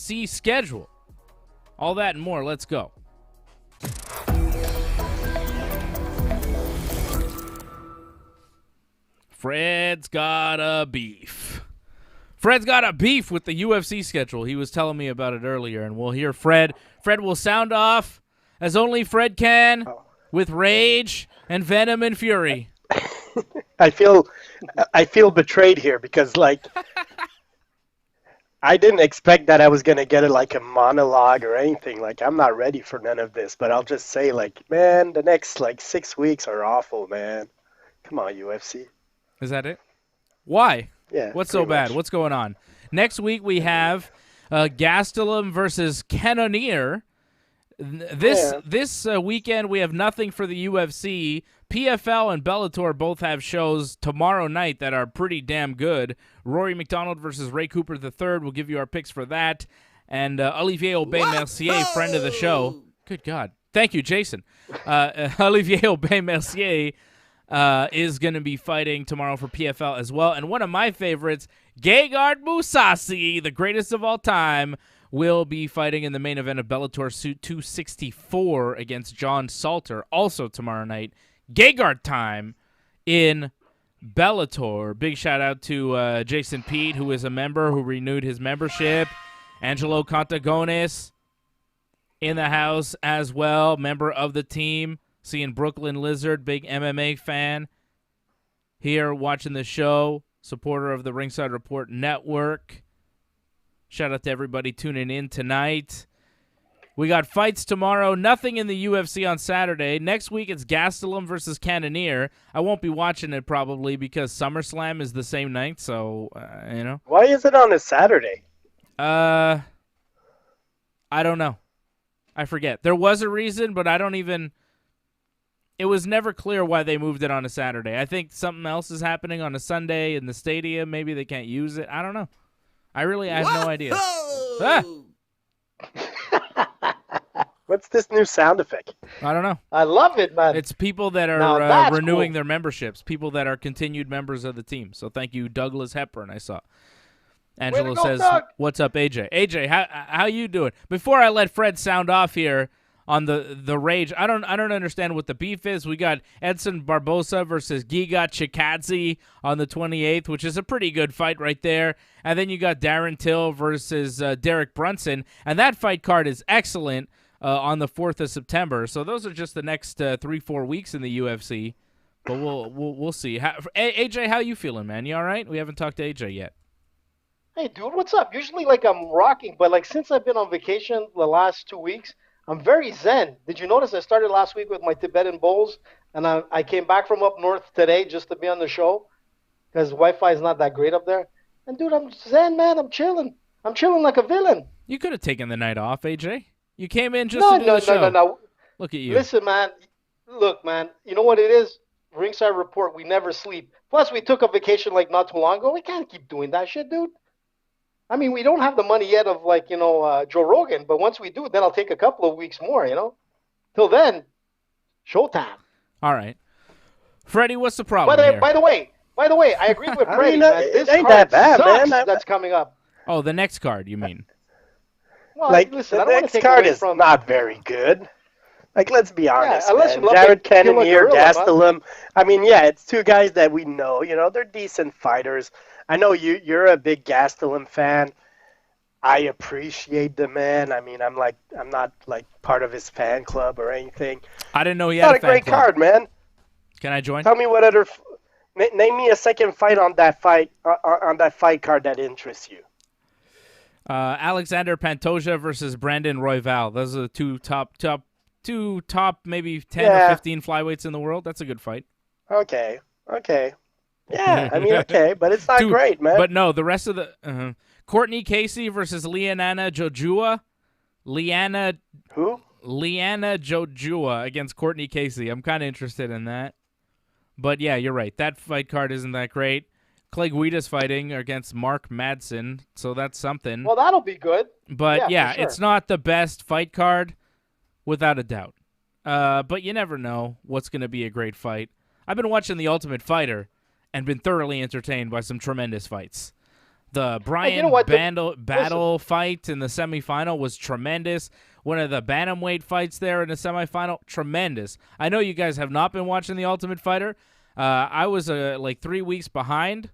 UFC schedule. All that and more. Let's go. Fred's got a beef. Fred's got a beef with the UFC schedule. He was telling me about it earlier, and we'll hear Fred. Fred will sound off as only Fred can with rage and venom and fury. I feel betrayed here because, like, I didn't expect that I was going to get a monologue or anything. Like, I'm not ready for none of this, but I'll just say, like, man, the next, 6 weeks are awful, man. Come on, UFC. Is that it? Why? Yeah. What's so bad? What's going on? Next week we have Gastelum versus Cannonier. This weekend we have nothing for the UFC. PFL and Bellator both have shows tomorrow night that are pretty damn good. Rory McDonald versus Ray Cooper III. We'll give you our picks for that. And Olivier Aubin-Mercier, friend of the show. Good God. Thank you, Jason. Olivier Aubin-Mercier is going to be fighting tomorrow for PFL as well. And one of my favorites, Gegard Mousasi, the greatest of all time, will be fighting in the main event of Bellator 264 against John Salter, also tomorrow night. Gegard time in Bellator. Big shout out to Jason Pete, who is a member who renewed his membership. Angelo Contagones in the house as well, member of the team. Seeing Brooklyn Lizard, big MMA fan here watching the show, supporter of the Ringside Report Network. Shout out to everybody tuning in tonight. We got fights tomorrow. Nothing in the UFC on Saturday. Next week it's Gastelum versus Cannonier. I won't be watching it probably because SummerSlam is the same night, so, Why is it on a Saturday? I don't know. I forget. There was a reason, but I don't even... It was never clear why they moved it on a Saturday. I think something else is happening on a Sunday in the stadium. Maybe they can't use it. I don't know. I have no idea. Ah! What's this new sound effect? I don't know. I love it, man. It's people that are renewing their memberships, people that are continued members of the team. So thank you, Douglas Hepburn, I saw. Angelo says, Doug. What's up, AJ? AJ, how you doing? Before I let Fred sound off here on the rage, I don't understand what the beef is. We got Edson Barbosa versus Giga Chikadze on the 28th, which is a pretty good fight right there. And then you got Darren Till versus Derek Brunson, and that fight card is excellent on the 4th of September. So those are just the next 3-4 weeks in the UFC. But we'll see. AJ, how you feeling, man? You all right? We haven't talked to AJ yet. Hey, dude, what's up? Usually, I'm rocking, but since I've been on vacation the last 2 weeks, I'm very zen. Did you notice I started last week with my Tibetan bowls, and I came back from up north today just to be on the show because Wi-Fi is not that great up there. And, dude, I'm zen, man. I'm chilling. I'm chilling like a villain. You could have taken the night off, AJ. You came in just to do the show. No. Look at you. Listen, man. Look, man. You know what it is? Ringside Report, we never sleep. Plus, we took a vacation not too long ago. We can't keep doing that shit, dude. I mean, we don't have the money yet of Joe Rogan, but once we do, then I'll take a couple of weeks more, Till then, showtime. All right. Freddie, what's the problem here? By the way, I agree with Freddie. It ain't that bad, man. That's coming up. Oh, the next card, you mean? Well, listen, the I don't want to next take card away is from... not very good. Let's be honest, unless man. you love Jared to kill a Cannonier, gorilla, Gastelum. I mean, yeah, it's two guys that we know. They're decent fighters. I know you're a big Gastelum fan. I appreciate the man. I mean, I'm not part of his fan club or anything. I didn't know he had had a great card, man. Can I join? Tell me what other name me a second fight on that fight card that interests you. Alexander Pantoja versus Brandon Royval. Those are the two top maybe 10 or 15 flyweights in the world. That's a good fight. Okay. Yeah, I mean, okay, but it's not great, man. But no, the rest of the Courtney Casey versus Liana Jojua. Who? Liana Jojua against Courtney Casey. I'm kind of interested in that. But yeah, you're right. That fight card isn't that great. Clay Guida's fighting against Mark Madsen, so that's something. Well, that'll be good. But yeah, sure. It's not the best fight card, without a doubt. But you never know what's going to be a great fight. I've been watching The Ultimate Fighter and been thoroughly entertained by some tremendous fights. The Brian battle fight in the semifinal was tremendous. One of the bantamweight fights there in the semifinal, tremendous. I know you guys have not been watching The Ultimate Fighter. I was like 3 weeks behind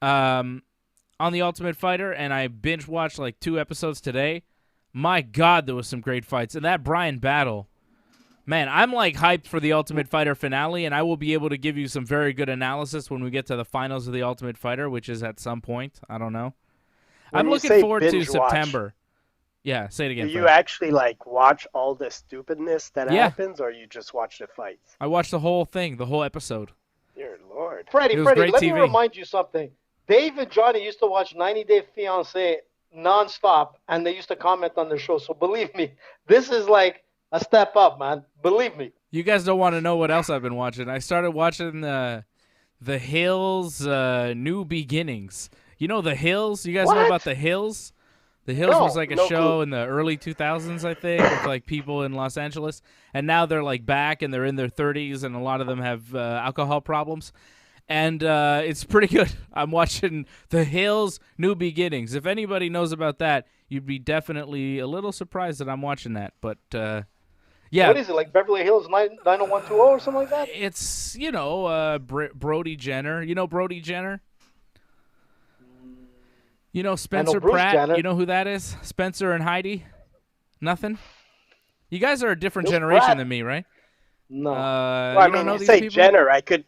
on The Ultimate Fighter, and I binge watched like 2 episodes today. My God, there was some great fights. And that Brian battle, man, I'm like hyped for The Ultimate Fighter finale, and I will be able to give you some very good analysis when we get to the finals of The Ultimate Fighter, which is at some point. I don't know. I'm looking forward to September. Yeah, say it again. Do you actually like watch all the stupidness that happens, or you just watch the fights? I watched the whole thing, the whole episode. Dear Lord. Freddie, let me remind you something. Dave and Johnny used to watch 90 Day Fiancé nonstop, and they used to comment on the show. So believe me, this is like a step up, man. Believe me. You guys don't want to know what else I've been watching. I started watching The Hills New Beginnings. You know The Hills? You guys know about The Hills? The Hills was like a show in the early 2000s, I think, with like people in Los Angeles. And now they're like back and they're in their 30s, and a lot of them have alcohol problems. And it's pretty good. I'm watching The Hills New Beginnings. If anybody knows about that, you'd be definitely a little surprised that I'm watching that. But yeah. What is it, like Beverly Hills 90120 or something like that? It's, Brody Jenner. You know Brody Jenner? You know Spencer Pratt? Jenner. You know who that is? Spencer and Heidi? Nothing? You guys are a different generation than me, right? No. Well, I mean, you say people? Jenner, I could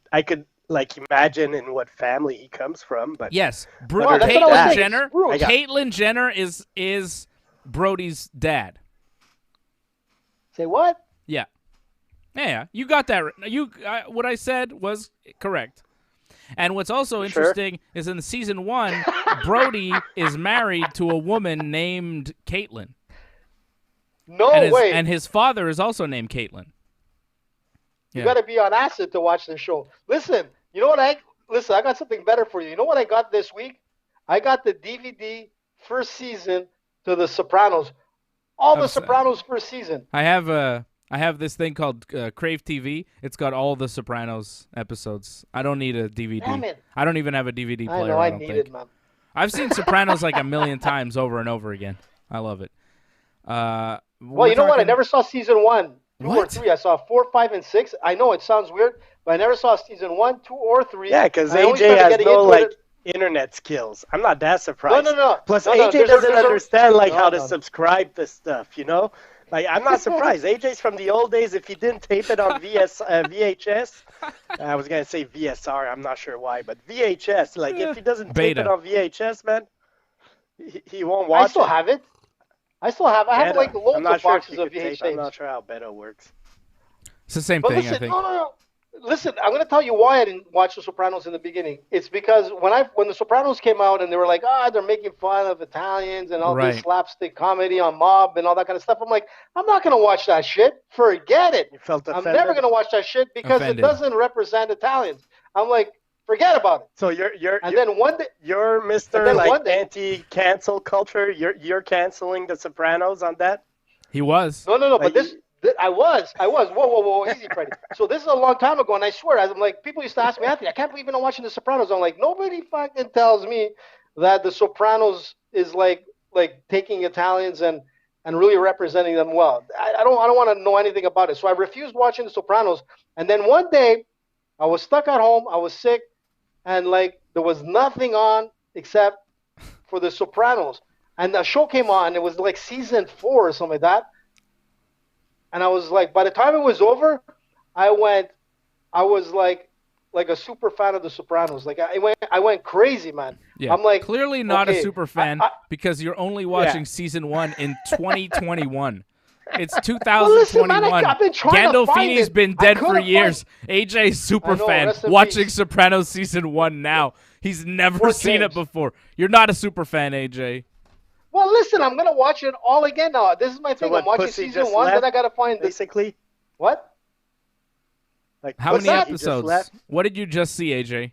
like imagine in what family he comes from, but yes, Caitlyn Jenner. Caitlyn Jenner is Brody's dad. Say what? Yeah. You got that. What I said was correct. And what's also interesting is in season 1, Brody is married to a woman named Caitlyn. No way. And his father is also named Caitlyn. You got to be on acid to watch the show. Listen, you know what I got something better for you. You know what I got this week? I got the DVD first season to The Sopranos. All The Sopranos first season. I have this thing called Crave TV. It's got all the Sopranos episodes. I don't need a DVD. Damn it. I don't even have a DVD player. I know, I need it, man. I've seen Sopranos like a million times over and over again. I love it. Well, you know what? I never saw season 1, 2, or 3. I saw 4, 5, and 6. I know it sounds weird, but I never saw season 1, 2, or 3. Yeah, because AJ has no internet skills. I'm not that surprised. No. Plus, AJ doesn't understand how to subscribe to stuff. You know. Like, I'm not surprised. AJ's from the old days. If he didn't tape it on VHS, I was going to say VSR. I'm not sure why, but VHS. Like, if he doesn't tape it on VHS, man, he won't watch it. I still have it. I have like loads of boxes of VHS. I'm not sure how Beto works. It's the same thing, listen, I think. No. Listen, I'm going to tell you why I didn't watch The Sopranos in the beginning. It's because when The Sopranos came out and they were like, they're making fun of Italians and all this slapstick comedy on Mob and all that kind of stuff. I'm like, I'm not going to watch that shit. Forget it. You felt offended? I'm never going to watch that shit because it doesn't represent Italians. I'm like, forget about it. So you're Mr. Anti-cancel culture. You're canceling The Sopranos on that? He was. No. But this. I was. Whoa, easy, Freddie. So this is a long time ago, and I swear, I'm like, people used to ask me, Anthony, I can't believe you're not watching The Sopranos. I'm like, nobody fucking tells me that The Sopranos is like taking Italians and really representing them well. I don't want to know anything about it. So I refused watching The Sopranos. And then one day, I was stuck at home. I was sick, and there was nothing on except for The Sopranos. And the show came on. It was like season 4 or something like that. And I was like, by the time it was over, I was like a super fan of The Sopranos. Like I went crazy, man. Yeah. I'm like, clearly not a super fan because you're only watching season 1 in 2021. It's 2021. Well, listen, man, I've been trying Gandolfini's been dead for years. AJ's super fan watching Sopranos season 1 now. He's never seen it before. You're not a super fan, AJ. Well, listen, I'm going to watch it all again now. This is my thing. I'm watching season 1, then I got to find this. Basically? What? Like, how many episodes? What did you just see, AJ?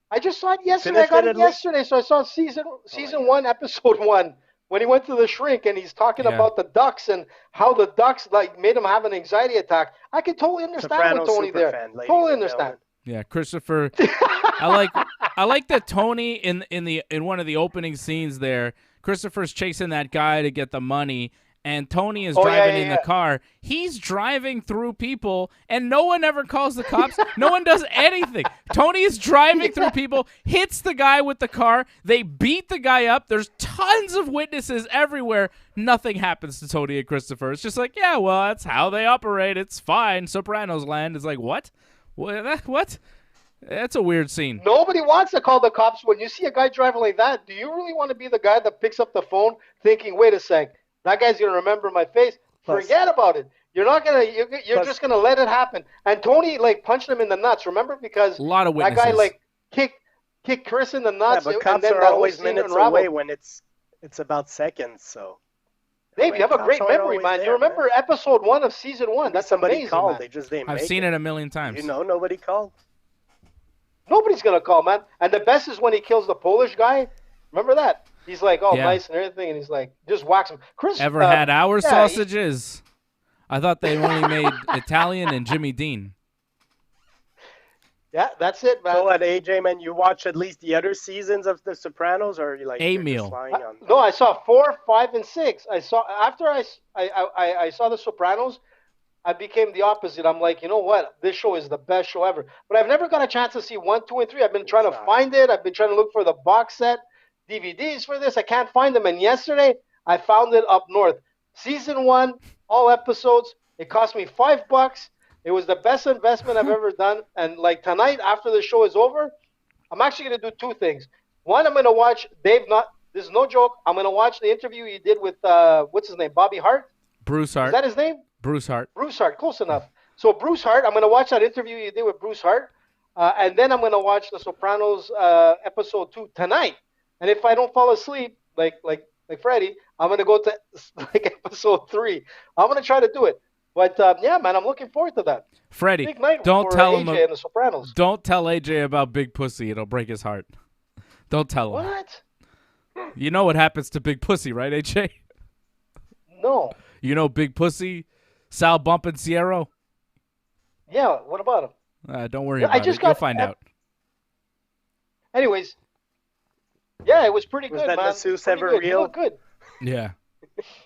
I just saw it yesterday. I got it yesterday, so I saw season 1, episode 1, when he went to the shrink and he's talking about the ducks and how the ducks made him have an anxiety attack. I can totally understand with Tony there. Totally understand. Yeah, Christopher. I like that Tony in one of the opening scenes there. Christopher's chasing that guy to get the money, and Tony is driving in the car. He's driving through people, and no one ever calls the cops. No one does anything. Tony is driving through people, hits the guy with the car. They beat the guy up. There's tons of witnesses everywhere. Nothing happens to Tony and Christopher. It's just like, yeah, well, that's how they operate. It's fine. Sopranos land is like, what? What? That's a weird scene. Nobody wants to call the cops when you see a guy driving like that. Do you really want to be the guy that picks up the phone thinking, wait a sec, that guy's going to remember my face? Forget about it. You're not going to, you're just going to let it happen. And Tony, like, punched him in the nuts, remember? Because a lot of witnesses. That guy, like, kicked Chris in the nuts. Yeah, but cops and then are always minutes away when it's about seconds, so. Dave, you have a great memory, man. You remember episode 1 of season 1. That's somebody amazing, called. man. They just didn't I've seen it a million times. You know, nobody called. Nobody's going to call, man. And the best is when he kills the Polish guy. Remember that? He's like, nice and everything, and he's like, just whacks him. Chris, ever had our sausages? I thought they only made Italian and Jimmy Dean. Yeah, that's it, man. So what, AJ, man, you watch at least the other seasons of The Sopranos, or are you like meal? No, I saw 4, 5, and 6. I saw after I saw The Sopranos, I became the opposite. I'm like, you know what? This show is the best show ever. But I've never got a chance to see 1, 2, and 3. I've been trying to find it. I've been trying to look for the box set DVDs for this. I can't find them. And yesterday, I found it up north. Season 1, all episodes. It cost me $5. It was the best investment I've ever done. And like tonight, after the show is over, I'm actually going to do 2 things. One, I'm going to watch Dave. This is no joke. I'm going to watch the interview he did with what's his name, Bobby Hart. Bruce Hart. Is that his name? Bruce Hart. Bruce Hart, close enough. So Bruce Hart, I'm going to watch that interview you did with Bruce Hart, and then I'm going to watch The Sopranos episode 2 tonight. And if I don't fall asleep, like Freddie, I'm going to go to like episode 3. I'm going to try to do it. But yeah, man, I'm looking forward to that. Freddie, big night don't for tell AJ him. And The Sopranos. Don't tell AJ about Big Pussy. It'll break his heart. Don't tell him. What? You know what happens to Big Pussy, right, AJ? No. You know Big Pussy, Sal bumping Ciryl? Yeah, what about him? Don't worry about it. You'll find out. Anyways, yeah, it was pretty good, man. Was that masseuse ever real? You look good. Yeah.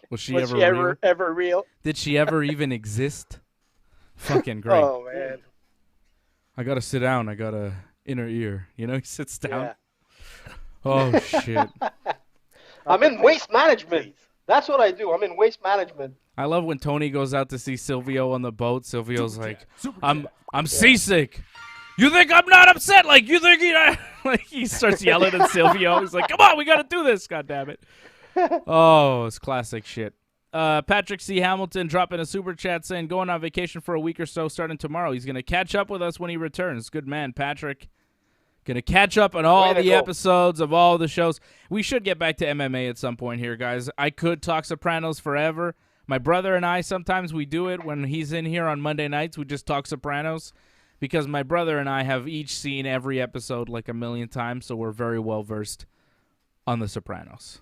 Was she Was ever she real? ever real? Did she ever even exist? Fucking great. Oh, man. I got to sit down. I got a inner ear. You know, he sits down. Yeah. Oh, shit. I'm in waste management. That's what I do. I'm in waste management. I love when Tony goes out to see Silvio on the boat. Silvio's like, I'm seasick. You think I'm not upset? Like, you think like he starts yelling at Silvio. He's like, come on, we got to do this. God damn it. Oh, it's classic shit. Patrick C. Hamilton dropping a super chat saying going on vacation for a week or so starting tomorrow. He's going to catch up with us when he returns. Good man, Patrick. Going to catch up on all the episodes of all the shows. We should get back to MMA at some point here, guys. I could talk Sopranos forever. My brother and I, sometimes we do it when he's in here on Monday nights. We just talk Sopranos because my brother and I have each seen every episode like a million times, so we're very well versed on the Sopranos.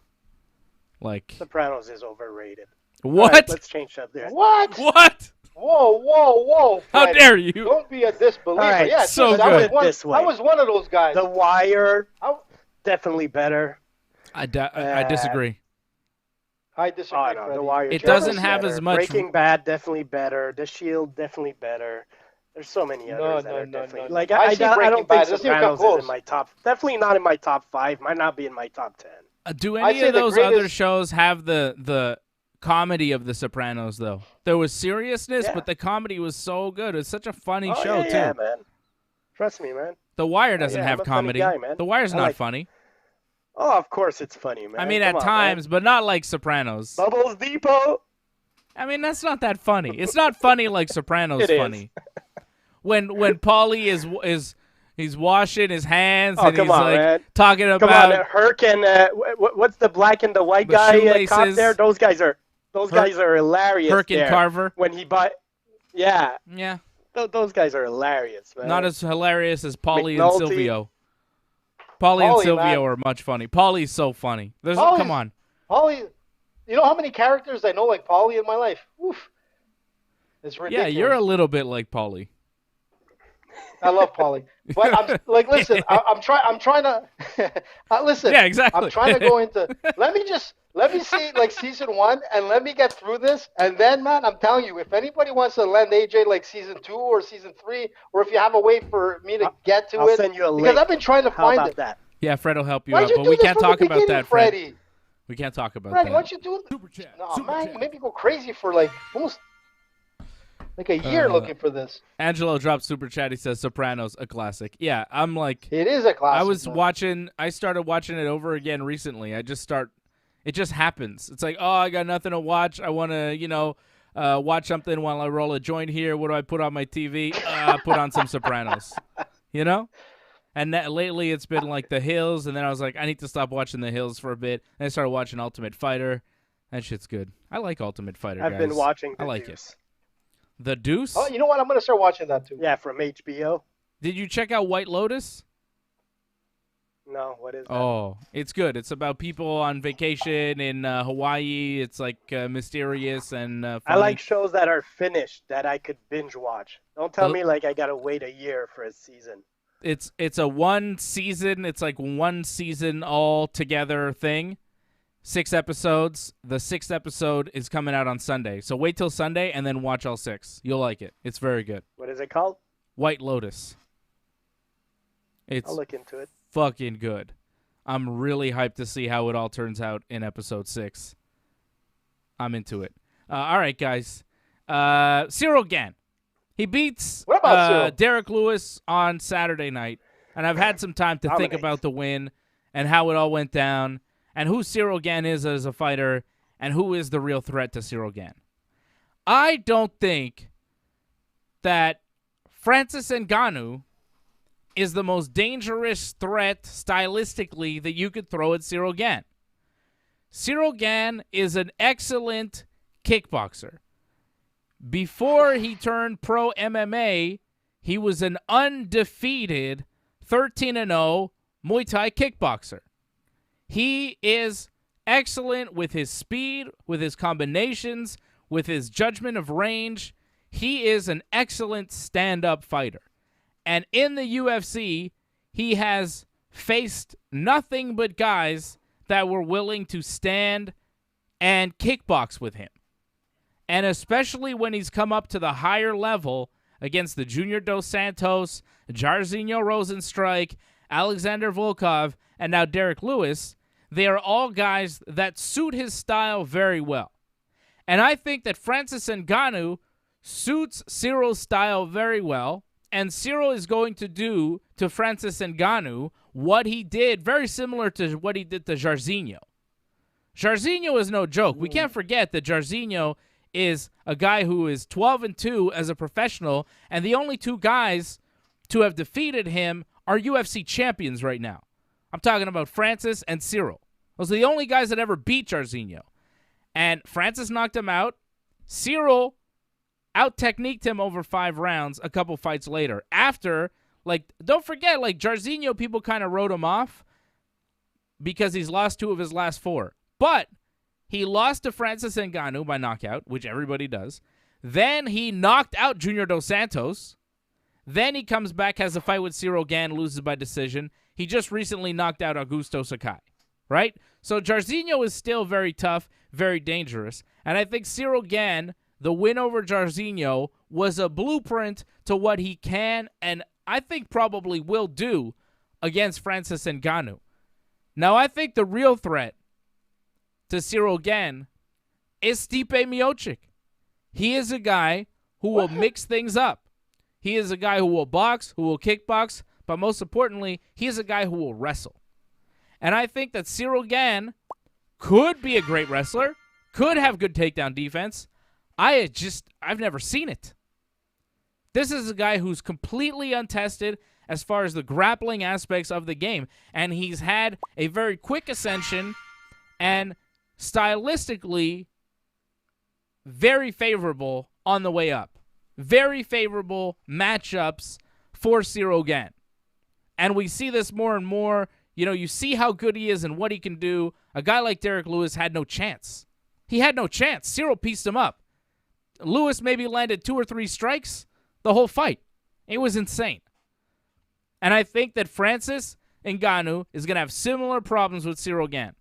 Like Sopranos is overrated. What? Right, let's change up there. What? What? Whoa. How dare you? Don't be a disbeliever. All right, yeah, so dude, good. I was one of those guys. The Wire, definitely better. I disagree. I disagree. Oh, no, The Wire. It doesn't have as much. Breaking Bad, definitely better. The Shield, definitely better. There's so many others that are definitely. No. Like I don't think Bad. Sopranos is in my top. Definitely not in my top 5. Might not be in my top 10. Do any of those other shows have the comedy of The Sopranos, though? There was seriousness, but the comedy was so good. It's such a funny show, too. Yeah, man. Trust me, man. The Wire doesn't have comedy. Guy, man. The Wire's not funny. Oh, of course it's funny, man. I mean, at times, but not like Sopranos. Bubbles Depot. I mean, that's not that funny. It's not funny like Sopranos funny. When Paulie is he's washing his hands and he's like talking about. Come on, Herc and what's the black and the white guy cop there? Those guys are hilarious. Herc and Carver. When he bought, yeah. Those guys are hilarious, man. Not as hilarious as Paulie and Silvio. Paulie and Silvio are much funny. Paulie's so funny. Come on. Paulie, you know how many characters I know like Paulie in my life? Oof. It's ridiculous. Yeah, you're a little bit like Paulie. I love Paulie. But I'm like, listen, I'm trying to listen. Yeah, exactly. I'm trying to go into. Let me see like season 1 and let me get through this, and then man, I'm telling you, if anybody wants to lend AJ like season 2 or season 3, or if you have a way for me to get to I'll it, send you a link. because I've been trying to How find about it. that? Yeah, Fred will help you Why'd out, you but do we this can't from talk the about beginning, that, Fred. Freddie? We can't talk about Freddie, that. why don't you do it? No, man, you made me go crazy for like almost like a year looking for this. Angelo dropped super chat. He says Sopranos, a classic. Yeah, I'm like, It is a classic. I started watching it over again recently. It just happens. It's like, oh, I got nothing to watch. I want to, watch something while I roll a joint here. What do I put on my TV? Put on some Sopranos, And lately it's been like The Hills, and then I was like, I need to stop watching The Hills for a bit. And I started watching Ultimate Fighter. That shit's good. I like Ultimate Fighter, I've been watching I The like Deuce. it. The Deuce? Oh, you know what? I'm gonna start watching that too. Yeah, from HBO. Did you check out White Lotus? No, what is that? Oh, it's good. It's about people on vacation in Hawaii. It's like mysterious and funny. I like shows that are finished that I could binge watch. Don't tell me like I gotta wait a year for a season. It's a one season. It's like one season all together thing. 6 episodes. The 6th episode is coming out on Sunday. So wait till Sunday and then watch all 6. You'll like it. It's very good. What is it called? White Lotus. It's I'll look into it. fucking good. I'm really hyped to see how it all turns out in episode 6. I'm into it. All right, guys. Ciryl Gane. He beats What about Ciryl? Derrick Lewis on Saturday night, and I've had some time to think about the win and how it all went down and who Ciryl Gane is as a fighter and who is the real threat to Ciryl Gane. I don't think that Francis Ngannou is the most dangerous threat stylistically that you could throw at Ciryl Gane. Ciryl Gane is an excellent kickboxer. Before he turned pro MMA, he was an undefeated 13-0 Muay Thai kickboxer. He is excellent with his speed, with his combinations, with his judgment of range. He is an excellent stand-up fighter. And in the UFC, he has faced nothing but guys that were willing to stand and kickbox with him. And especially when he's come up to the higher level against the Junior Dos Santos, Jairzinho Rozenstruik, Alexander Volkov, and now Derrick Lewis, they are all guys that suit his style very well. And I think that Francis Ngannou suits Cyril's style very well, and Ciryl is going to do to Francis Ngannou what he did, very similar to what he did to Jairzinho. Jairzinho is no joke. We can't forget that Jairzinho is a guy who is 12-2 as a professional, and the only 2 guys to have defeated him are UFC champions right now. I'm talking about Francis and Ciryl. Those are the only guys that ever beat Jairzinho. And Francis knocked him out. Ciryl out-techniqued him over 5 rounds a couple fights later. After, don't forget, Jairzinho, people kind of wrote him off because he's lost 2 of his last 4. But he lost to Francis Ngannou by knockout, which everybody does. Then he knocked out Junior Dos Santos. Then he comes back, has a fight with Ciryl Gane, loses by decision. He just recently knocked out Augusto Sakai, right? So Jairzinho is still very tough, very dangerous. And I think Ciryl Gane, the win over Jairzinho, was a blueprint to what he can and I think probably will do against Francis Ngannou. Now, I think the real threat to Ciryl Gane is Stipe Miocic. He is a guy who will mix things up. He is a guy who will box, who will kickbox, but most importantly, he is a guy who will wrestle. And I think that Ciryl Gane could be a great wrestler, could have good takedown defense. I've never seen it. This is a guy who's completely untested as far as the grappling aspects of the game, and he's had a very quick ascension and stylistically very favorable on the way up. Very favorable matchups for Ciryl Gane. And we see this more and more. You see how good he is and what he can do. A guy like Derrick Lewis had no chance. He had no chance. Ciryl pieced him up. Lewis maybe landed 2 or 3 strikes the whole fight. It was insane. And I think that Francis Ngannou is going to have similar problems with Ciryl Gane.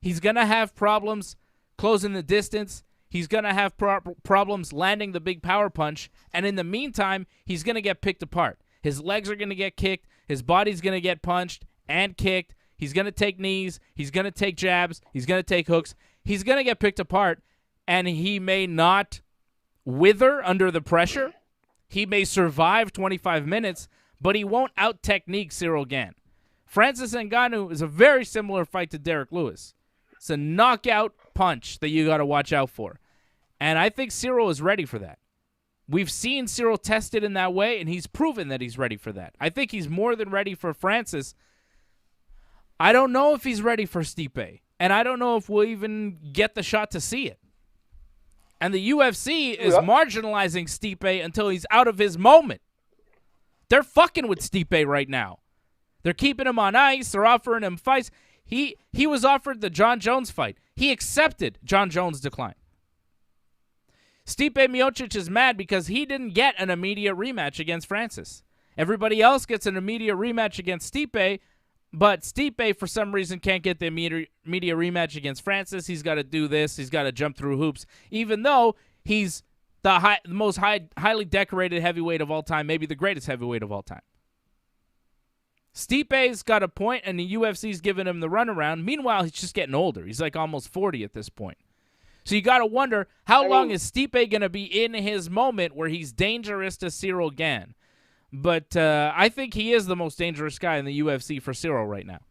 He's going to have problems closing the distance. He's going to have problems landing the big power punch. And in the meantime, he's going to get picked apart. His legs are going to get kicked. His body's going to get punched and kicked. He's going to take knees. He's going to take jabs. He's going to take hooks. He's going to get picked apart. And he may not wither under the pressure. He may survive 25 minutes, but he won't out-technique Ciryl Gane. Francis Ngannou is a very similar fight to Derrick Lewis. It's a knockout punch that you got to watch out for. And I think Ciryl is ready for that. We've seen Ciryl tested in that way, and he's proven that he's ready for that. I think he's more than ready for Francis. I don't know if he's ready for Stipe, and I don't know if we'll even get the shot to see it. And the UFC is marginalizing Stipe until he's out of his moment. They're fucking with Stipe right now. They're keeping him on ice. They're offering him fights. He was offered the John Jones fight. He accepted John Jones' decline. Stipe Miocic is mad because he didn't get an immediate rematch against Francis. Everybody else gets an immediate rematch against Stipe, but Stipe, for some reason, can't get the immediate rematch against Francis. He's got to do this. He's got to jump through hoops, even though he's the most highly decorated heavyweight of all time, maybe the greatest heavyweight of all time. Stipe's got a point, and the UFC's giving him the runaround. Meanwhile, he's just getting older. He's like almost 40 at this point. So you got to wonder, how long is Stipe going to be in his moment where he's dangerous to Ciryl Gane? But I think he is the most dangerous guy in the UFC for Ciryl right now.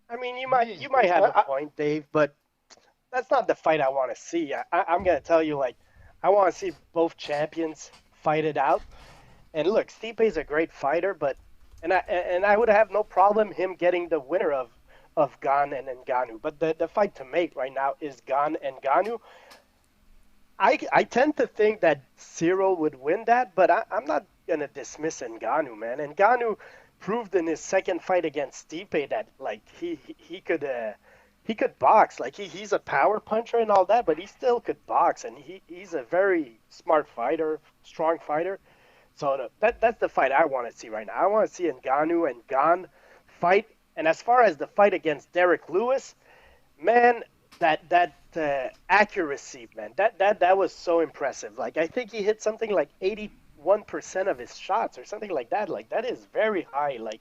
I mean, you might have a point, Dave, but that's not the fight I want to see. I'm going to tell you, like, I want to see both champions fight it out. And look, Stipe's a great fighter, but and I would have no problem him getting the winner of Gane and Ngannou. But the fight to make right now is Gane and Ngannou. I tend to think that Ciryl would win that, but I'm not going to dismiss Ngannou, man. Ngannou proved in his second fight against Stipe that, like, he could box. Like, he's a power puncher and all that, but he still could box, and he's a very smart fighter, strong fighter. So that's the fight I want to see right now. I want to see Ngannou and Gane fight. And as far as the fight against Derrick Lewis, man, that accuracy, man, that was so impressive. Like, I think he hit something like 81% of his shots or something like that. Like, that is very high. Like,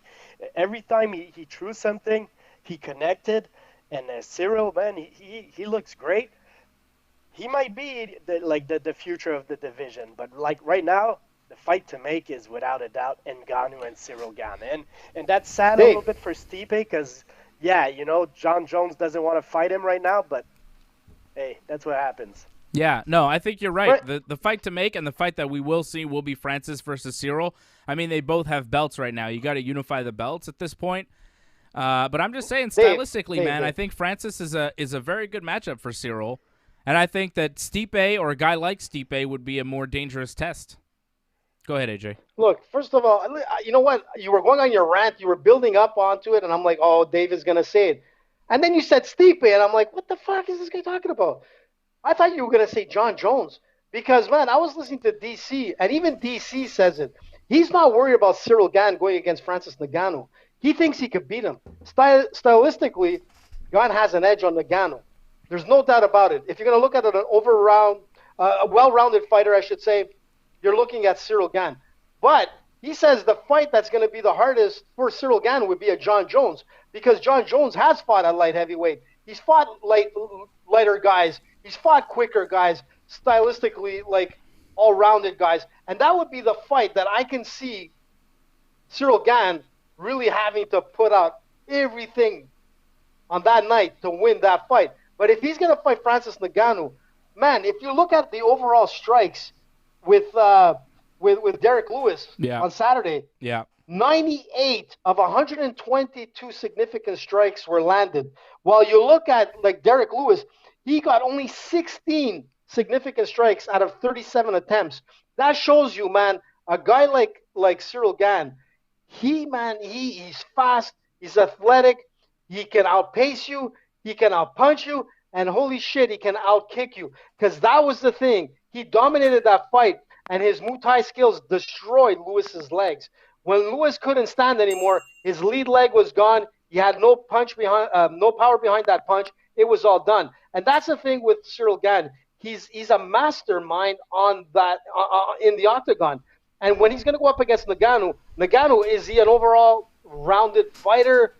every time he threw something, he connected. And Ciryl, man, he looks great. He might be the future of the division, but like right now, the fight to make is without a doubt Ngannou and Ciryl Gane. And that's sad a little bit for Stipe because, yeah, you know, John Jones doesn't want to fight him right now, but hey, that's what happens. Yeah, no, I think you're right. The fight to make and the fight that we will see will be Francis versus Ciryl. I mean, they both have belts right now. You got to unify the belts at this point. But I'm just saying, stylistically, man, I think Francis is a very good matchup for Ciryl. And I think that Stipe or a guy like Stipe would be a more dangerous test. Go ahead, AJ. Look, first of all, you know what? You were going on your rant. You were building up onto it, and I'm like, oh, Dave is going to say it. And then you said Stipe, and I'm like, what the fuck is this guy talking about? I thought you were going to say John Jones because, man, I was listening to DC, and even DC says it. He's not worried about Ciryl Gane going against Francis Ngannou. He thinks he could beat him. Stylistically, Gane has an edge on Ngannou. There's no doubt about it. If you're going to look at it, a well-rounded fighter, I should say, you're looking at Ciryl Gane. But he says the fight that's going to be the hardest for Ciryl Gane would be a John Jones because John Jones has fought at light heavyweight. He's fought lighter guys. He's fought quicker guys, stylistically, like, all-rounded guys. And that would be the fight that I can see Ciryl Gane really having to put out everything on that night to win that fight. But if he's going to fight Francis Ngannou, man, if you look at the overall strikes with Derrick Lewis on Saturday, 98 of 122 significant strikes were landed. While you look at, like, Derrick Lewis, he got only 16 significant strikes out of 37 attempts. That shows you, man, a guy like Ciryl Gane, he's fast, he's athletic, he can outpace you, he can outpunch you, and holy shit, he can outkick you. Because that was the thing. He dominated that fight, and his Muay Thai skills destroyed Lewis's legs. When Lewis couldn't stand anymore, his lead leg was gone. He had no punch behind, no power behind that punch. It was all done. And that's the thing with Ciryl Gane. He's a mastermind on that in the octagon. And when he's going to go up against Ngannou, is he an overall rounded fighter?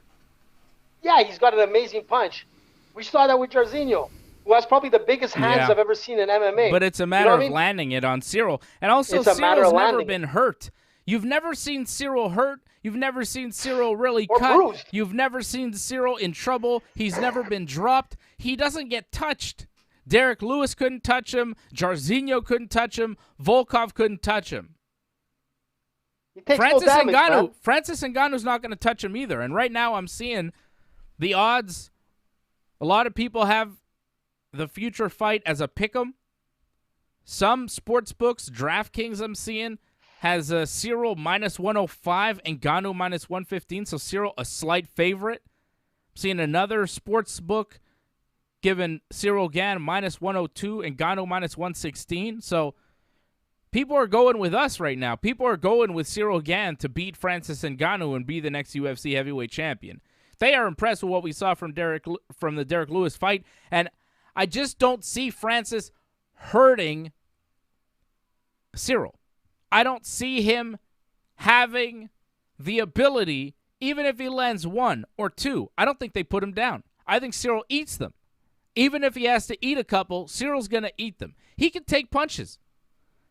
Yeah, he's got an amazing punch. We saw that with Jairzinho, who has probably the biggest hands I've ever seen in MMA. But it's a matter of landing it on Ciryl. And also, Cyryl's never been hurt. You've never seen Ciryl hurt. You've never seen Ciryl really cut. Bruised. You've never seen Ciryl in trouble. He's never been dropped. He doesn't get touched. Derrick Lewis couldn't touch him. Jairzinho couldn't touch him. Volkov couldn't touch him. Francis Ngannou's not going to touch him either. And right now I'm seeing the odds. A lot of people have the future fight as a pick'em. Some sports books, DraftKings I'm seeing, has Ciryl minus 105 and Ngannou minus 115. So Ciryl a slight favorite. I'm seeing another sports book giving Ciryl Gane minus 102 and Ngannou minus 116. So people are going with us right now. People are going with Ciryl Gane to beat Francis Ngannou and be the next UFC heavyweight champion. They are impressed with what we saw from the Derrick Lewis fight, and I just don't see Francis hurting Ciryl. I don't see him having the ability, even if he lands 1 or 2. I don't think they put him down. I think Ciryl eats them. Even if he has to eat a couple, Cyryl's going to eat them. He can take punches.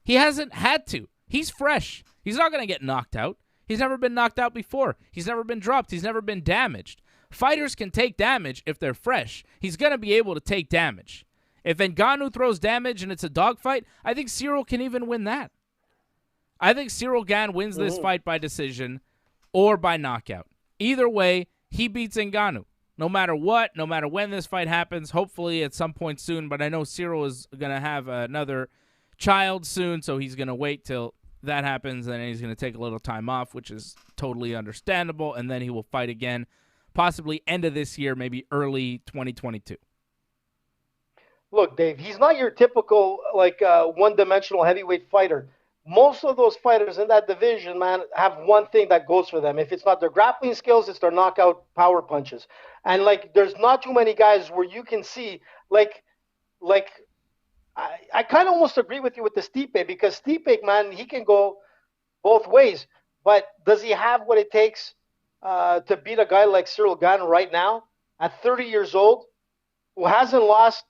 He hasn't had to. He's fresh. He's not going to get knocked out. He's never been knocked out before. He's never been dropped. He's never been damaged. Fighters can take damage if they're fresh. He's going to be able to take damage. If Ngannou throws damage and it's a dogfight, I think Ciryl can even win that. I think Ciryl Gane wins this fight by decision or by knockout. Either way, he beats Ngannou. No matter what, no matter when this fight happens, hopefully at some point soon, but I know Ciryl is going to have another child soon, so he's going to wait till that happens, and then he's going to take a little time off, which is totally understandable, and then he will fight again, possibly end of this year, maybe early 2022. Look, Dave, he's not your typical one-dimensional heavyweight fighter. Most of those fighters in that division, man, have one thing that goes for them. If it's not their grappling skills, it's their knockout power punches. And, there's not too many guys where you can see, I kind of almost agree with you with the Stipe, because Stipe, man, he can go both ways. But does he have what it takes to beat a guy like Ciryl Gane right now at 30 years old, who hasn't lost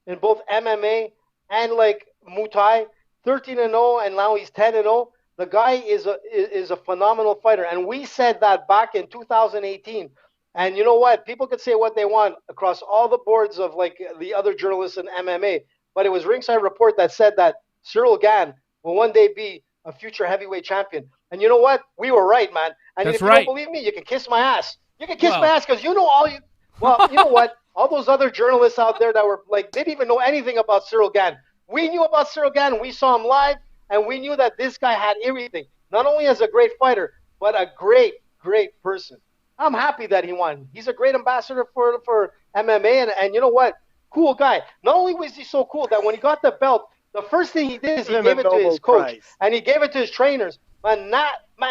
in both MMA and, Muay Thai, 13-0, and now he's 10-0. The guy is a phenomenal fighter. And we said that back in 2018. And you know what? People could say what they want across all the boards of, the other journalists in MMA. But it was Ringside Report that said that Ciryl Gane will one day be a future heavyweight champion. And you know what? We were right, man. And if you don't believe me, you can kiss my ass. You can kiss my ass because you know all you – well, you know what? All those other journalists out there that were they didn't even know anything about Ciryl Gane. We knew about Ciryl Gane. We saw him live, and we knew that this guy had everything. Not only as a great fighter, but a great, great person. I'm happy that he won. He's a great ambassador for MMA, and you know what? Cool guy. Not only was he so cool that when he got the belt, the first thing he did is he gave it to his coach, and he gave it to his trainers. Man,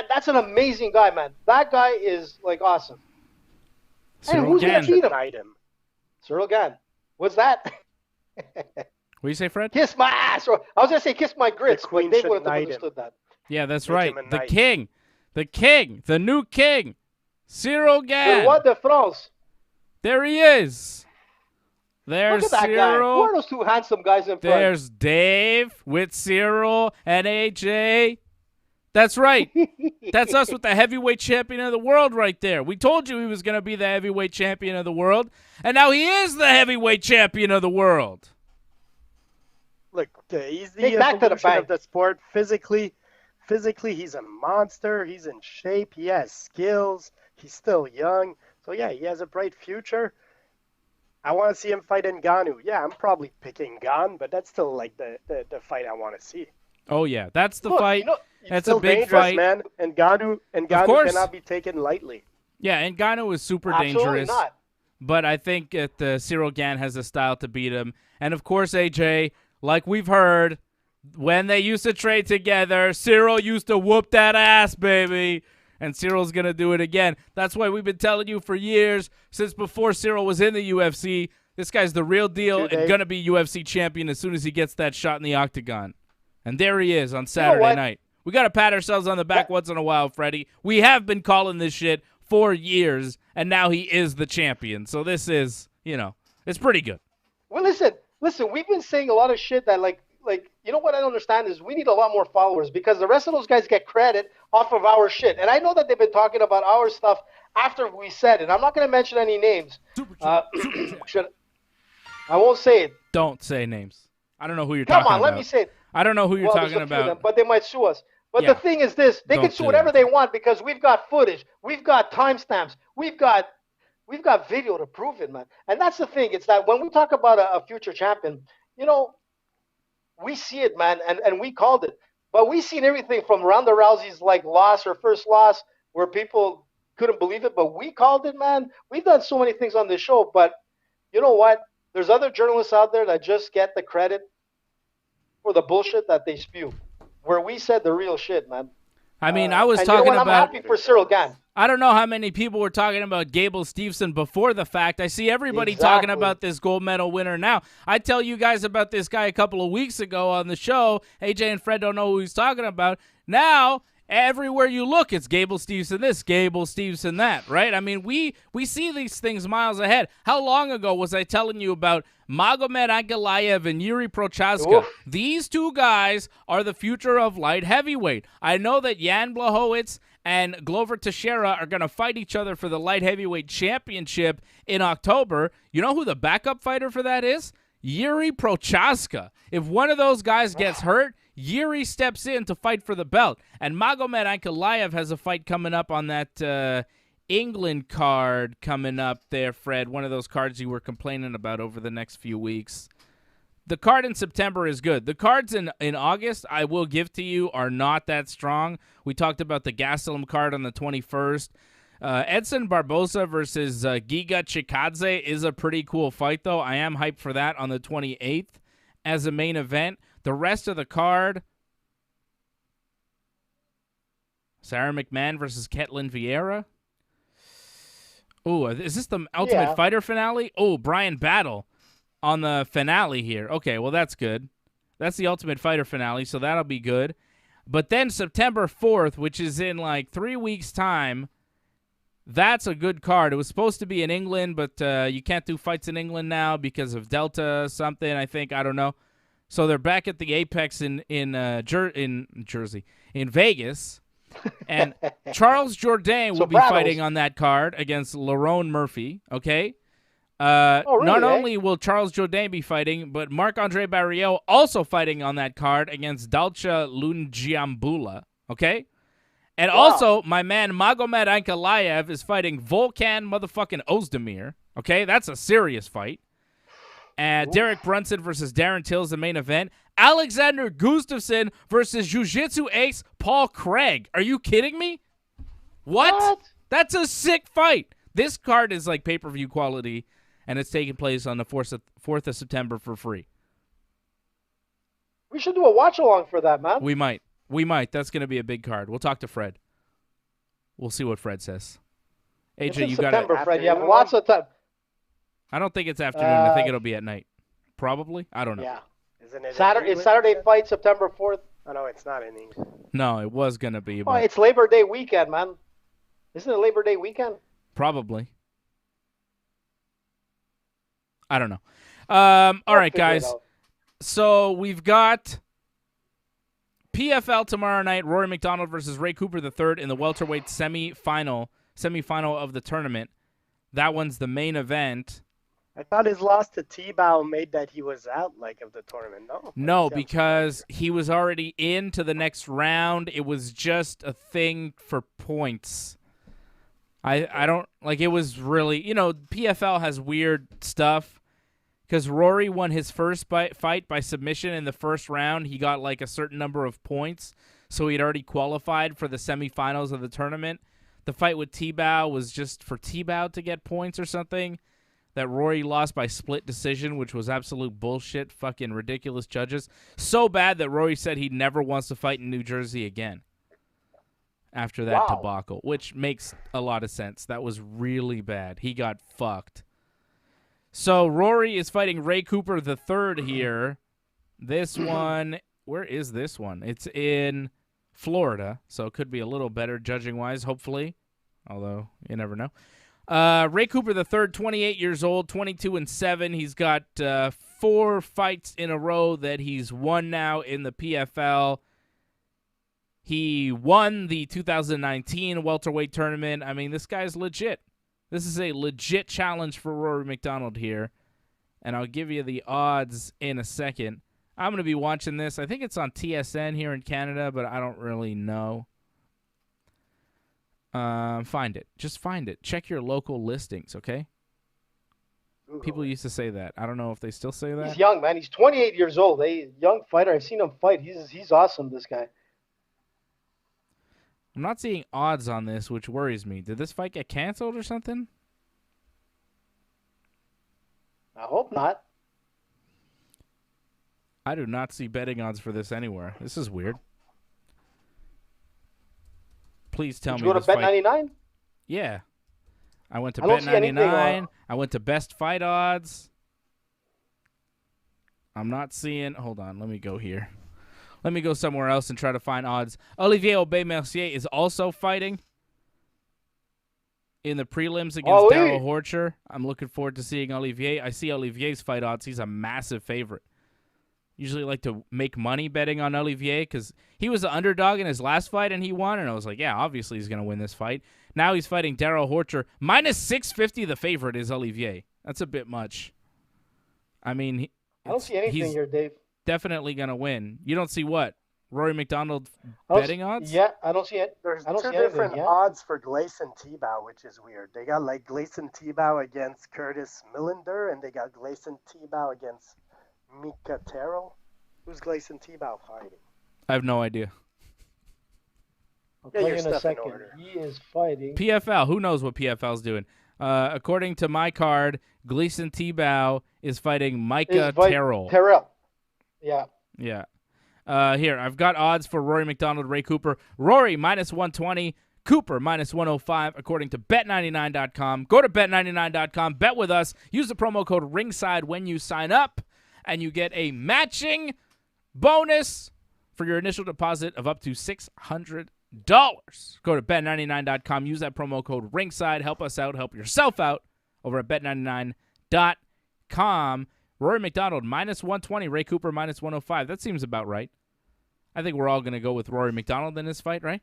that's an amazing guy, man. That guy is, awesome. And who's going to beat him? Ciryl Gane. What's that? What do you say, Fred? Kiss my ass. Or I was going to say kiss my grits, but they would have understood that. Yeah, that's right. The king, the new king, Ciryl Gane. Le roi de France. There he is. There's Look at that Ciryl. guy. Who are those two handsome guys in front? There's Dave with Ciryl and AJ. That's right. That's us with the heavyweight champion of the world right there. We told you he was going to be the heavyweight champion of the world, and now he is the heavyweight champion of the world. Look, he's the evolution of the sport. Physically, he's a monster. He's in shape. He has skills. He's still young. So, yeah, he has a bright future. I want to see him fight Ngannou. Yeah, I'm probably picking Gane, but that's still, the fight I want to see. Oh, yeah, that's the fight. You know, that's a big fight. Man. Ngannou cannot be taken lightly. Yeah, Ngannou is super dangerous. Not. But I think that Ciryl Gane has the style to beat him. And, of course, AJ, like we've heard, When they used to trade together, Ciryl used to whoop that ass, baby. And Cyril's going to do it again. That's why we've been telling you for years, since before Ciryl was in the UFC, this guy's the real deal and going to be UFC champion as soon as he gets that shot in the octagon. And there he is on Saturday night. We got to pat ourselves on the back once in a while, Freddie. We have been calling this shit for years, and now he is the champion. So this is, it's pretty good. Well, listen, we've been saying a lot of shit that, like, you know what I don't understand is we need a lot more followers because the rest of those guys get credit off of our shit. And I know that they've been talking about our stuff after we said it. I'm not going to mention any names. I won't say it. Don't say names. I don't know who you're talking about. Come on, let me say it. I don't know who you're talking about. Them, but they might sue us. But the thing is this, they can sue whatever they want because we've got footage. We've got timestamps. We've got video to prove it, man. And that's the thing. It's that when we talk about a future champion, we see it, man, and we called it. But we seen everything from Ronda Rousey's loss, her first loss, where people couldn't believe it. But we called it, man. We've done so many things on this show. But you know what? There's other journalists out there that just get the credit for the bullshit that they spew. Where we said the real shit, man. I mean, I was talking about. I'm happy for Ciryl Gane. I don't know how many people were talking about Gable Steveson before the fact. I see everybody talking about this gold medal winner now. I tell you guys about this guy a couple of weeks ago on the show. AJ and Fred don't know who he's talking about. Now, everywhere you look, it's Gable Steveson this, Gable Steveson that, right? I mean, we see these things miles ahead. How long ago was I telling you about Magomed Ankalaev and Yuri Prochazka? Oof. These two guys are the future of light heavyweight. I know that Jan Blachowicz and Glover Teixeira are going to fight each other for the light heavyweight championship in October. You know who the backup fighter for that is? Yuri Prochazka. If one of those guys gets hurt, Yuri steps in to fight for the belt. And Magomed Ankalaev has a fight coming up on that England card coming up there, Fred. One of those cards you were complaining about over the next few weeks. The card in September is good. The cards in August, I will give to you, are not that strong. We talked about the Gastelum card on the 21st. Edson Barboza versus Giga Chikadze is a pretty cool fight, though. I am hyped for that on the 28th as a main event. The rest of the card, Sarah McMahon versus Ketlin Vieira. Oh, is this the Ultimate Fighter finale? Oh, Brian Battle on the finale here. Okay, well, that's good. That's the Ultimate Fighter finale, so that'll be good. But then September 4th, which is in 3 weeks' time, that's a good card. It was supposed to be in England, but you can't do fights in England now because of Delta something, I think. I don't know. So they're back at the Apex in Vegas. And Charles Jourdain will be fighting on that card against Lerone Murphy, okay? Not only will Charles Jourdain be fighting, but Marc-Andre Barriault also fighting on that card against Dalcha Lungiambula, okay? And also, my man Magomed Ankalaev is fighting Volkan motherfucking Ozdemir, okay? That's a serious fight. And Derek Brunson versus Darren Till's the main event. Alexander Gustafsson versus Jiu-Jitsu ace Paul Craig. Are you kidding me? What? That's a sick fight. This card is like pay-per-view quality, and it's taking place on the 4th of September for free. We should do a watch-along for that, man. We might. That's going to be a big card. We'll talk to Fred. We'll see what Fred says. AJ, you got it. September, Fred. You have lots of time. I don't think it's afternoon. I think it'll be at night. Probably. I don't know. Yeah. Isn't it Saturday fight September 4th? Oh, no, it's not in England. No, it was going to be. Oh, it's Labor Day weekend, man. Isn't it Labor Day weekend? Probably. I don't know. All right, guys. So we've got PFL tomorrow night. Rory McDonald versus Ray Cooper III in the welterweight semifinal of the tournament. That one's the main event. I thought his loss to T-Bow made that he was out of the tournament. No, because he was already into the next round. It was just a thing for points. I don't it was really, PFL has weird stuff because Rory won his first fight by submission in the first round. He got a certain number of points, so he'd already qualified for the semifinals of the tournament. The fight with T-Bow was just for T-Bow to get points or something. that Rory lost by split decision, which was absolute bullshit, fucking ridiculous judges. So bad that Rory said he never wants to fight in New Jersey again after that debacle, which makes a lot of sense. That was really bad. He got fucked. So Rory is fighting Ray Cooper the third here. This one, where is this one? It's in Florida, so it could be a little better judging-wise, hopefully, although you never know. Ray Cooper the third, 28 years old, 22-7. He's got 4 fights in a row that he's won now in the PFL. He won the 2019 welterweight tournament. I mean, this guy's legit. This is a legit challenge for Rory McDonald here, and I'll give you the odds in a second. I'm going to be watching this. I think it's on TSN here in Canada, but I don't really know. Find it. Just find it. Check your local listings, okay? Google. People used to say that. I don't know if they still say that. He's young, man. He's 28 years old. A young fighter. I've seen him fight. He's awesome, this guy. I'm not seeing odds on this, which worries me. Did this fight get canceled or something? I hope not. I do not see betting odds for this anywhere. This is weird. Please tell me Did you go to Bet99? Yeah. I went to Bet99. I went to Best Fight Odds. I'm not seeing... Hold on. Let me go here. Let me go somewhere else and try to find odds. Olivier Aubé-Mercier is also fighting in the prelims against Darrell Horcher. I'm looking forward to seeing Olivier. I see Olivier's fight odds. He's a massive favorite. Usually like to make money betting on Olivier because he was the underdog in his last fight and he won. And I was like, yeah, obviously he's going to win this fight. Now he's fighting Darrell Horcher. Minus 650 the favorite is Olivier. That's a bit much. I mean, I don't see anything here, Dave. Definitely going to win. You don't see what? Rory McDonald betting odds? Yeah, I don't see it. There's two different odds for Gleison Tebow, which is weird. They got like Gleison Tebow against Curtis Millender, and they got Gleison Tebow against Mika Terrell. Who's Gleison Tebow fighting? I have no idea. I'll tell you in a second. He is fighting. PFL. Who knows what PFL's doing? According to my card, Gleison Tebow is fighting Mika Terrell. Yeah. Yeah. Here, I've got odds for Rory McDonald, Ray Cooper. Rory, minus 120. Cooper, minus 105, according to Bet99.com. Go to Bet99.com. Bet with us. Use the promo code RINGSIDE when you sign up, and you get a matching bonus for your initial deposit of up to $600. Go to Bet99.com. Use that promo code RINGSIDE. Help us out. Help yourself out over at Bet99.com. Rory McDonald, minus 120. Ray Cooper, minus 105. That seems about right. I think we're all going to go with Rory McDonald in this fight, right?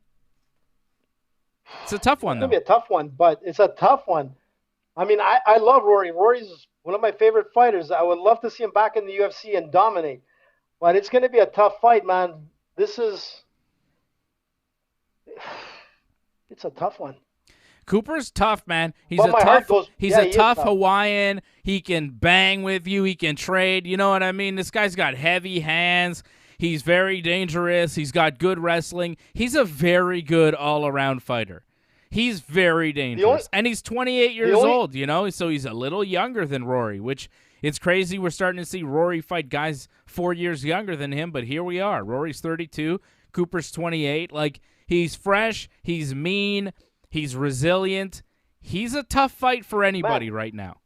It's a tough one, though. It's going to be a tough one, but it's a tough one. I mean, I love Rory. Rory's one of my favorite fighters. I would love to see him back in the UFC and dominate. But it's going to be a tough fight, man. It's a tough one. Cooper's tough, man. He's a tough Hawaiian. He can bang with you. He can trade. You know what I mean? This guy's got heavy hands. He's very dangerous. He's got good wrestling. He's a very good all-around fighter. He's very dangerous. And he's 28 years old, you know, so he's a little younger than Rory, which it's crazy. We're starting to see Rory fight guys 4 years younger than him, but here we are. Rory's 32. Cooper's 28. Like, he's fresh. He's mean. He's resilient. He's a tough fight for anybody right now.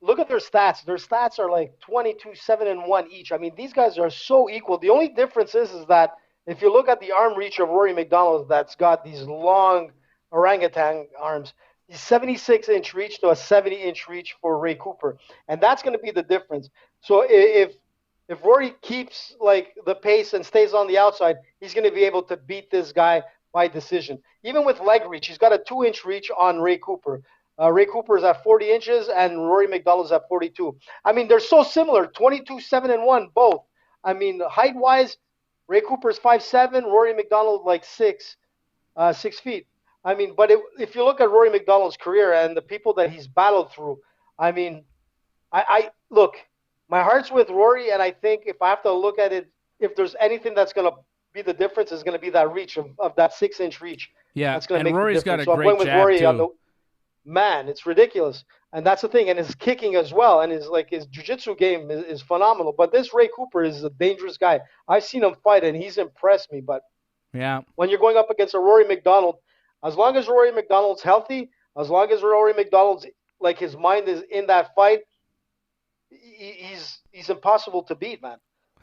Look at their stats. Their stats are like 22-7-1 each. I mean, these guys are so equal. The only difference is that if you look at the arm reach of Rory McDonald, that's got these long orangutan arms, he's 76-inch reach to a 70-inch reach for Ray Cooper, and that's going to be the difference. So if Rory keeps like the pace and stays on the outside, he's going to be able to beat this guy by decision. Even with leg reach, he's got a 2-inch reach on Ray Cooper. Ray Cooper is at 40 inches and Rory McDonald is at 42. I mean, they're so similar, 22-7-1 both. I mean, height-wise, Ray Cooper's 5'7", Rory McDonald like 6 feet. I mean, but if you look at Rory McDonald's career and the people that he's battled through, I mean, I look, my heart's with Rory, and I think if I have to look at it, if there's anything that's going to be the difference, is going to be that reach of that 6-inch reach. Yeah, that's going to and make Rory's the difference. got a great jab, Rory too. Man, it's ridiculous. And that's the thing, and his kicking as well, and his jiu-jitsu game is phenomenal. But this Ray Cooper is a dangerous guy. I've seen him fight, and he's impressed me. But yeah, when you're going up against a Rory McDonald, as long as Rory McDonald's healthy, as long as Rory McDonald's like his mind is in that fight, he's impossible to beat, man.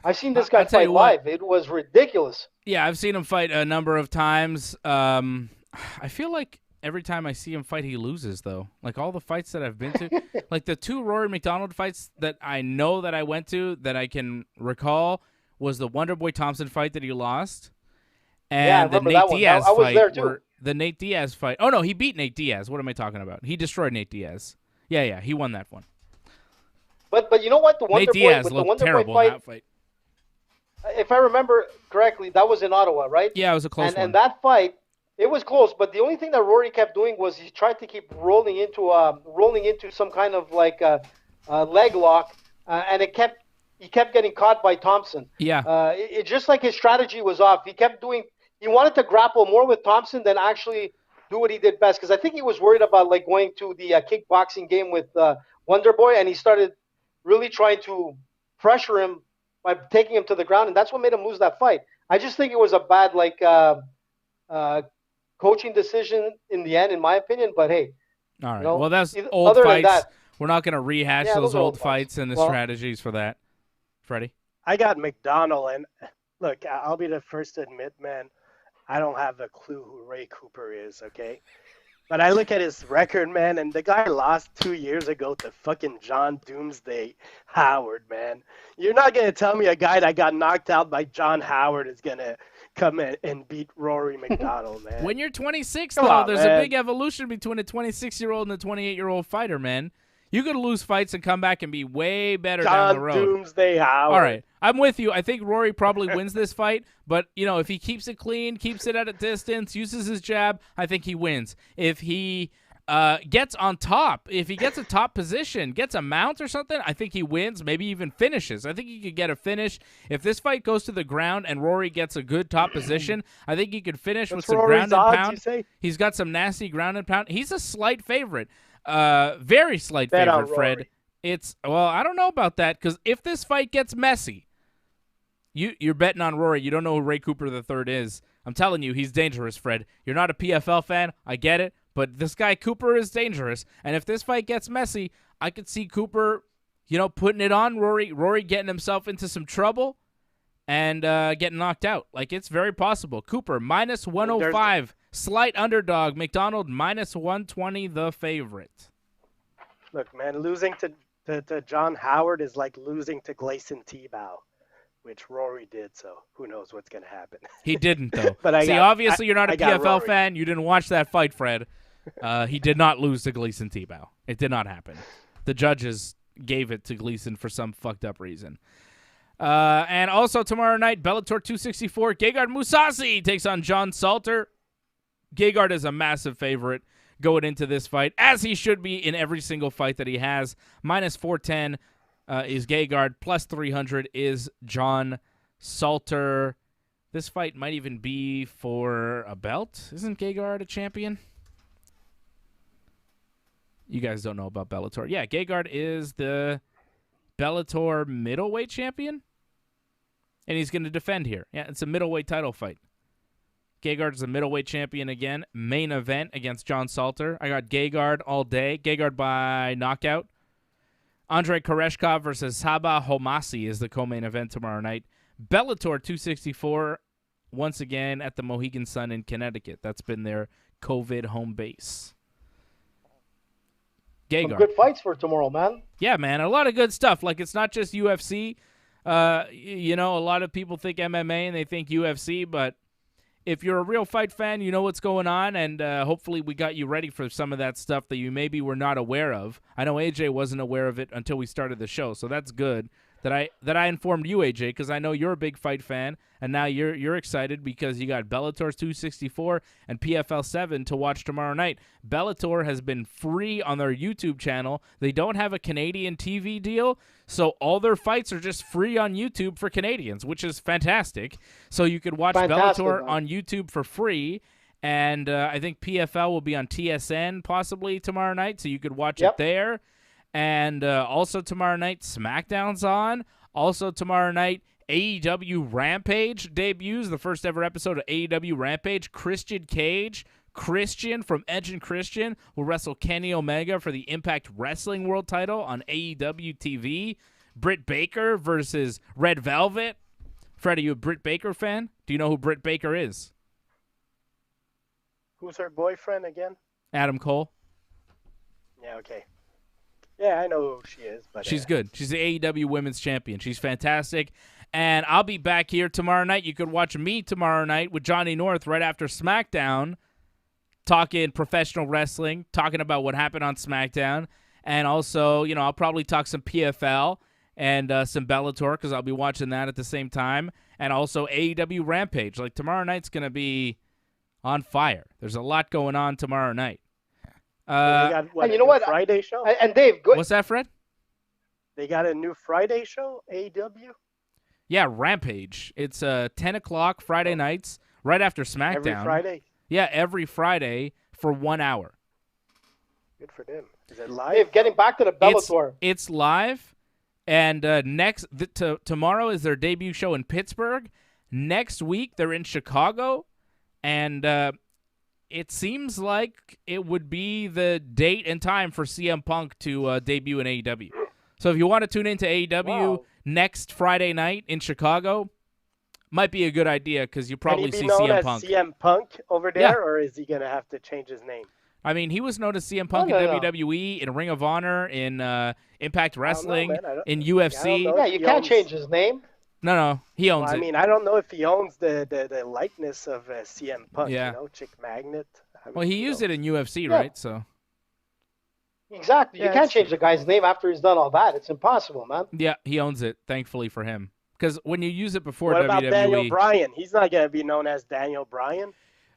I've seen this guy fight live. It was ridiculous. Yeah, I've seen him fight a number of times. I feel like every time I see him fight, he loses, though. Like, all the fights that I've been to, like the 2 Rory McDonald fights that I know that I went to that I can recall was the Wonderboy Thompson fight that he lost, and the Nate Diaz fight. I was there, too. The Nate Diaz fight. Oh, no, he beat Nate Diaz. What am I talking about? He destroyed Nate Diaz. Yeah, he won that one. But you know what? The Nate Diaz looked terrible in that fight. If I remember correctly, that was in Ottawa, right? Yeah, it was a close one. And that fight, it was close. But the only thing that Rory kept doing was he tried to keep rolling into some kind of like a leg lock, and he kept getting caught by Thompson. Yeah. It just like his strategy was off. He wanted to grapple more with Thompson than actually do what he did best. Because I think he was worried about like going to the kickboxing game with Wonderboy, and he started really trying to pressure him by taking him to the ground, and that's what made him lose that fight. I just think it was a bad coaching decision in the end, in my opinion. But hey, all right. Well, that's old fights. We're not going to rehash those old fights and the strategies for that. Freddie? I got McDonald, and look, I'll be the first to admit, man, I don't have a clue who Ray Cooper is, okay? But I look at his record, man, and the guy lost 2 years ago to fucking John Doomsday Howard, man. You're not going to tell me a guy that got knocked out by John Howard is going to come in and beat Rory McDonald, man. When you're 26, there's a big evolution between a 26-year-old and a 28-year-old fighter, man. You could lose fights and come back and be way better down the road. John Doomsday Howard. All right. I'm with you. I think Rory probably wins this fight, but, if he keeps it clean, keeps it at a distance, uses his jab, I think he wins. If he gets on top, if he gets a top position, gets a mount or something, I think he wins, maybe even finishes. I think he could get a finish. If this fight goes to the ground and Rory gets a good top position, I think he could finish with some ground and pound. He's got some nasty ground and pound. He's a slight favorite. Very slight favorite, Fred. I don't know about that, because if this fight gets messy, you're betting on Rory. You don't know who Ray Cooper III is. I'm telling you, he's dangerous, Fred. You're not a PFL fan. I get it. But this guy Cooper is dangerous. And if this fight gets messy, I could see Cooper, putting it on Rory. Rory getting himself into some trouble and getting knocked out. Like, it's very possible. Cooper, minus 105. Slight underdog. McDonald, minus 120, the favorite. Look, man, losing to John Howard is like losing to Gleison Tebow, which Rory did, so who knows what's going to happen. He didn't, though. Obviously you're not a PFL fan. You didn't watch that fight, Fred. He did not lose to Gleison Tebow. It did not happen. The judges gave it to Gleison for some fucked up reason. And also tomorrow night, Bellator 264, Gegard Mousasi takes on John Salter. Gegard is a massive favorite going into this fight, as he should be in every single fight that he has. Minus 410 is Gegard. Plus 300 is John Salter. This fight might even be for a belt. Isn't Gegard a champion? You guys don't know about Bellator. Yeah, Gegard is the Bellator middleweight champion, and he's going to defend here. Yeah, it's a middleweight title fight. Gegard is a middleweight champion again. Main event against John Salter. I got Gegard all day. Gegard by knockout. Andrei Koreshkov versus Saba Homasi is the co-main event tomorrow night. Bellator 264, once again at the Mohegan Sun in Connecticut. That's been their COVID home base. Gegard. Some good fights for tomorrow, man. Yeah, man. A lot of good stuff. Like, it's not just UFC. A lot of people think MMA and they think UFC, but if you're a real fight fan, you know what's going on, and hopefully we got you ready for some of that stuff that you maybe were not aware of. I know AJ wasn't aware of it until we started the show, so that's good that I informed you, AJ, because I know you're a big fight fan, and now you're excited because you got Bellator 264 and PFL 7 to watch tomorrow night. Bellator has been free on their YouTube channel. They don't have a Canadian TV deal, so all their fights are just free on YouTube for Canadians, which is fantastic. So you could watch Bellator on YouTube for free, And I think PFL will be on TSN possibly tomorrow night, so you could watch it there. And also tomorrow night, SmackDown's on. Also tomorrow night, AEW Rampage debuts, the first ever episode of AEW Rampage. Christian from Edge and Christian will wrestle Kenny Omega for the Impact Wrestling World title on AEW TV. Britt Baker versus Red Velvet. Fred, are you a Britt Baker fan? Do you know who Britt Baker is? Who's her boyfriend again? Adam Cole. Yeah, okay. Yeah, I know who she is. But she's good. She's the AEW Women's Champion. She's fantastic. And I'll be back here tomorrow night. You could watch me tomorrow night with Johnny North right after SmackDown, talking professional wrestling, talking about what happened on SmackDown. And also, I'll probably talk some PFL and some Bellator because I'll be watching that at the same time. And also AEW Rampage. Like, tomorrow night's going to be on fire. There's a lot going on tomorrow night. They got, and you know what? Friday show? And Dave, go what's that, Fred? They got a new Friday show, AEW? Yeah, Rampage. It's 10 o'clock Friday nights, right after SmackDown. Every Friday? Yeah, every Friday for 1 hour. Good for them. Is it live? Dave, getting back to the Bellator. It's live, and tomorrow is their debut show in Pittsburgh. Next week, they're in Chicago, and it seems like it would be the date and time for CM Punk to debut in AEW. So if you want to tune into AEW next Friday night in Chicago, might be a good idea because you probably see CM Punk. CM Punk over there, or is he going to have to change his name? I mean, he was known as CM Punk in WWE, in Ring of Honor, in Impact Wrestling, in UFC. Yeah, you can't change his name. No, he owns it. I mean, I don't know if he owns the likeness of CM Punk, Chick Magnet. He used it in UFC, right? So. Exactly. You can't change the guy's name after he's done all that. It's impossible, man. Yeah, he owns it, thankfully for him. Because when you use it before what WWE... What about Daniel Bryan? He's not going to be known as Daniel Bryan?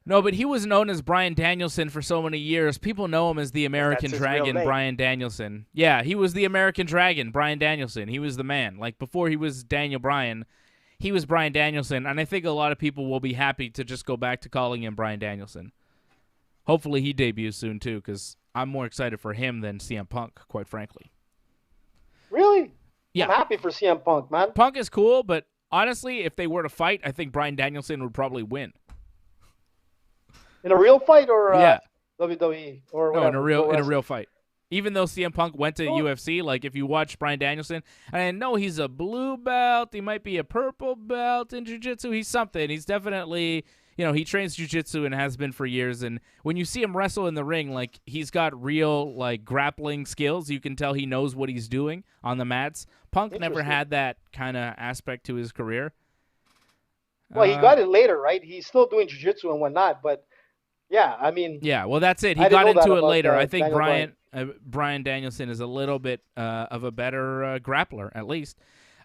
No, but he was known as Bryan Danielson for so many years. People know him as the American Dragon, Bryan Danielson. Yeah, he was the American Dragon, Bryan Danielson. He was the man. Like, before he was Daniel Bryan, he was Bryan Danielson. And I think a lot of people will be happy to just go back to calling him Bryan Danielson. Hopefully he debuts soon, too, because I'm more excited for him than CM Punk, quite frankly. Really? Yeah. I'm happy for CM Punk, man. Punk is cool, but honestly, if they were to fight, I think Bryan Danielson would probably win. In a real fight or WWE or whatever? No, in a real fight. Even though CM Punk went to UFC, like if you watch Bryan Danielson, and I know he's a blue belt, he might be a purple belt in jiu-jitsu, he's something. He's definitely, he trains jiu-jitsu and has been for years, and when you see him wrestle in the ring, like he's got real like grappling skills. You can tell he knows what he's doing on the mats. Punk never had that kind of aspect to his career. Well, he got it later, right? He's still doing jiu-jitsu and whatnot, but yeah, I mean... Yeah, well, that's it. He got into it later. I think Bryan Danielson is a little bit of a better grappler, at least.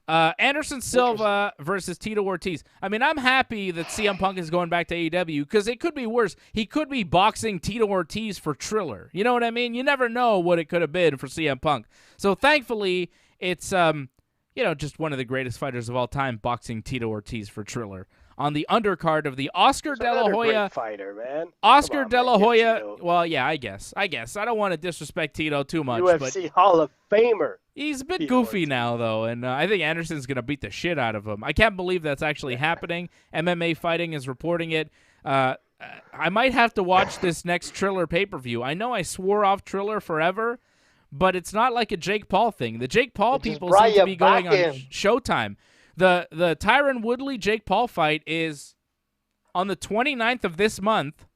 Anderson Silva versus Tito Ortiz. I mean, I'm happy that CM Punk is going back to AEW because it could be worse. He could be boxing Tito Ortiz for Triller. You know what I mean? You never know what it could have been for CM Punk. So, thankfully, it's, just one of the greatest fighters of all time boxing Tito Ortiz for Triller. On the undercard of the Oscar De La Hoya fighter, man. Oscar De La Hoya. Well, yeah, I guess. I don't want to disrespect Tito too much. UFC Hall of Famer. He's a bit goofy now, though, and I think Anderson's going to beat the shit out of him. I can't believe that's actually happening. MMA Fighting is reporting it. I might have to watch this next Triller pay-per-view. I know I swore off Triller forever, but it's not like a Jake Paul thing. The Jake Paul people seem to be going on Showtime. The Tyron Woodley Jake Paul fight is on the 29th of this month.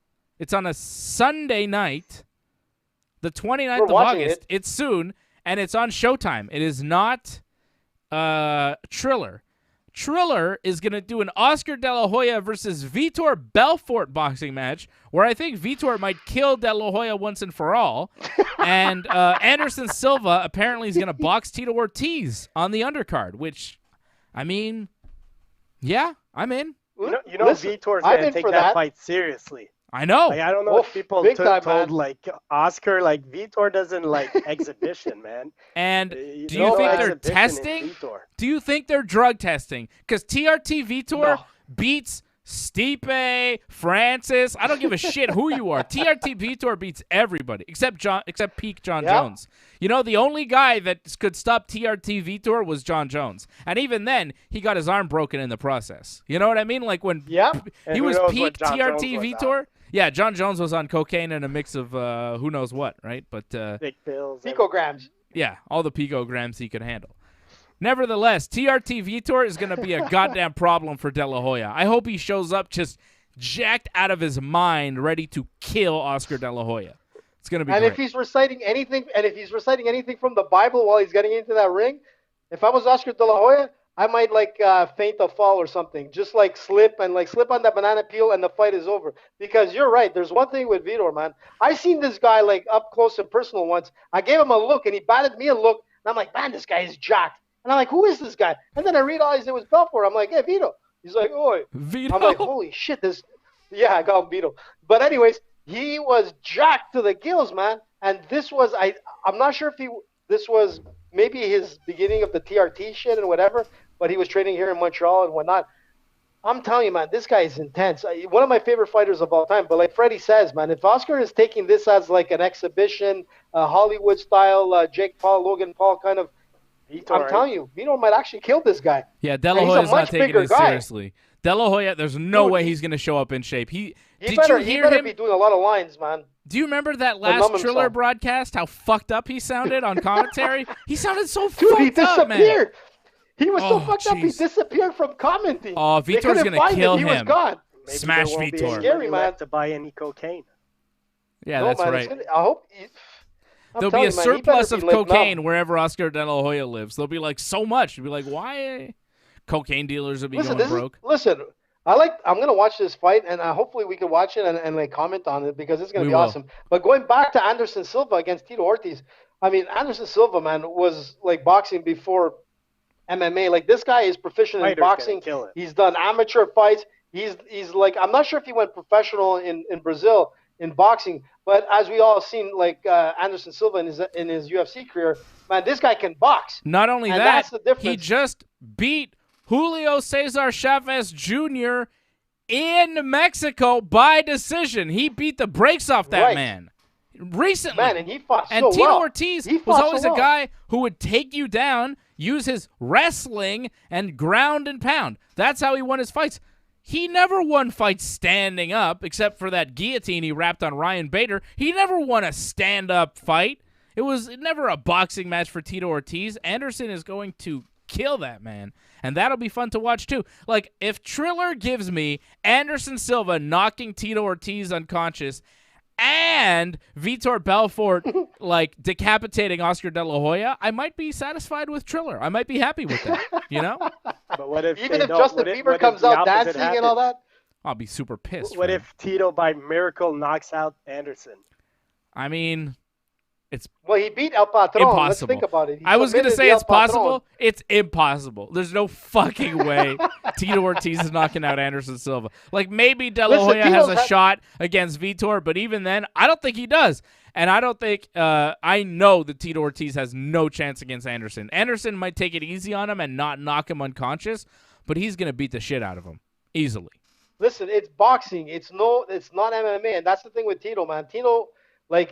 It's on a Sunday night, the 29th of August. It's soon, and it's on Showtime. It is not Triller. Triller is going to do an Oscar De La Hoya versus Vitor Belfort boxing match, where I think Vitor might kill De La Hoya once and for all. And Anderson Silva apparently is going to box Tito Ortiz on the undercard, which... I mean, yeah, I'm in. You know Vitor's going to take that fight seriously. I know. Like, I don't know if people told like Oscar, like Vitor doesn't like exhibition, man. And do you think they're testing? Do you think they're drug testing? Because TRT Vitor beats Stipe, Francis. I don't give a shit who you are. TRT Vitor beats everybody except peak John Jones. You know, the only guy that could stop TRT Vitor was John Jones. And even then, he got his arm broken in the process. You know what I mean? Like when he was peak TRT Vitor. Yeah, John Jones was on cocaine and a mix of who knows what, right? But big pills, picograms. Yeah, all the picograms he could handle. Nevertheless, TRT Vitor is going to be a goddamn problem for De La Hoya. I hope he shows up just jacked out of his mind, ready to kill Oscar De La Hoya. It's going to be great. If he's reciting anything, from the Bible while he's getting into that ring, if I was Oscar De La Hoya, I might feint a fall or something, just slip on that banana peel, and the fight is over. Because you're right, there's one thing with Vitor, man. I seen this guy up close and personal once. I gave him a look, and he batted me a look, and I'm like, man, this guy is jacked. And I'm like, who is this guy? And then I realized it was Belfort. I'm like, hey, Vito. He's like, oi. Vito. I'm like, holy shit, yeah, I call him Vito. But anyways, he was jacked to the gills, man. And this was, I'm not sure if this was maybe his beginning of the TRT shit and whatever, but he was training here in Montreal and whatnot. I'm telling you, man, this guy is intense. One of my favorite fighters of all time. But like Freddie says, man, if Oscar is taking this as an exhibition, Hollywood style, Jake Paul, Logan Paul kind of, I'm telling you, Vito might actually kill this guy. Yeah, De La Hoya's not taking it seriously. De La Hoya, there's no way he's going to show up in shape. He better be doing a lot of lines, man. Do you remember that last Triller broadcast, how fucked up he sounded on commentary? He sounded so fucked up, man. He disappeared. He was so fucked up, he disappeared from commenting. Oh, Vitor's going to kill him. He was gone. Maybe Smash there won't Vitor. Be scary, man. To buy any cocaine. Yeah, that's right. I hope... There'll be a surplus of cocaine wherever Oscar De La Hoya lives. There'll be so much. You'll be like, why? Cocaine dealers will be going broke. Listen, I'm going to watch this fight, and hopefully we can watch it and comment on it because it's going to be awesome. But going back to Anderson Silva against Tito Ortiz, I mean, Anderson Silva, man, was boxing before MMA. This guy is proficient in boxing. He's done amateur fights. He's I'm not sure if he went professional in Brazil in boxing, but as we all seen, Anderson Silva in his UFC career, man, this guy can box. Not only that, that's the difference. He just beat Julio Cesar Chavez Jr. in Mexico by decision. He beat the brakes off that man recently. Man, and he fought and Tito Ortiz was always a guy who would take you down, use his wrestling, and ground and pound. That's how he won his fights. He never won fights standing up, except for that guillotine he wrapped on Ryan Bader. He never won a stand-up fight. It was never a boxing match for Tito Ortiz. Anderson is going to kill that man, and that'll be fun to watch too. If Triller gives me Anderson Silva knocking Tito Ortiz unconscious and Vitor Belfort decapitating Oscar De La Hoya, I might be satisfied with Triller. I might be happy with that, you know? But what if even if Justin Bieber comes out dancing and all that? I'll be super pissed. What if Tito by miracle knocks out Anderson? I mean, he beat El Patron. Impossible. Let's think about it. I was going to say it's possible. It's impossible. There's no fucking way Tito Ortiz is knocking out Anderson Silva. Maybe De La Hoya has a shot against Vitor, but even then, I don't think he does. And I don't think I know that Tito Ortiz has no chance against Anderson. Anderson might take it easy on him and not knock him unconscious, but he's going to beat the shit out of him easily. Listen, it's boxing. It's not MMA, and that's the thing with Tito, man. Tito,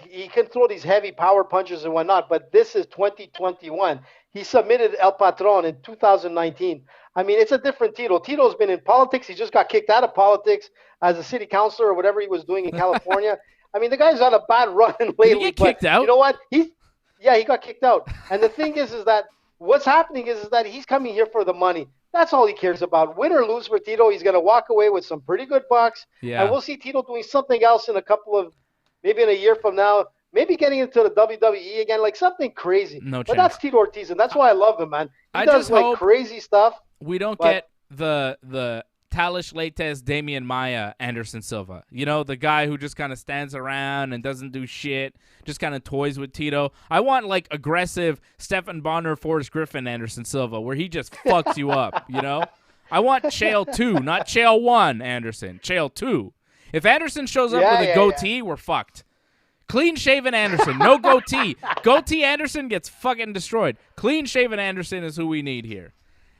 he can throw these heavy power punches and whatnot, but this is 2021. He submitted El Patron in 2019. I mean, it's a different Tito. Tito's been in politics. He just got kicked out of politics as a city councilor or whatever he was doing in California. I mean, the guy's on a bad run lately. Did he get kicked out? You know what? He got kicked out. And the thing is that what's happening is that he's coming here for the money. That's all he cares about. Win or lose for Tito, he's going to walk away with some pretty good bucks. Yeah. And we'll see Tito doing something else in maybe in a year from now, maybe getting into the WWE again, something crazy. No chance. But that's Tito Ortiz, and that's why I love him, man. He does crazy stuff. We don't get the Talish Leites, Damian Maia, Anderson Silva. You know, the guy who just kind of stands around and doesn't do shit, just kind of toys with Tito. I want aggressive Stephan Bonner, Forrest Griffin, Anderson Silva, where he just fucks you up, you know? I want Chael 2, not Chael 1, Anderson. Chael 2. If Anderson shows up with a goatee, we're fucked. Clean-shaven Anderson, no goatee. Goatee Anderson gets fucking destroyed. Clean-shaven Anderson is who we need here.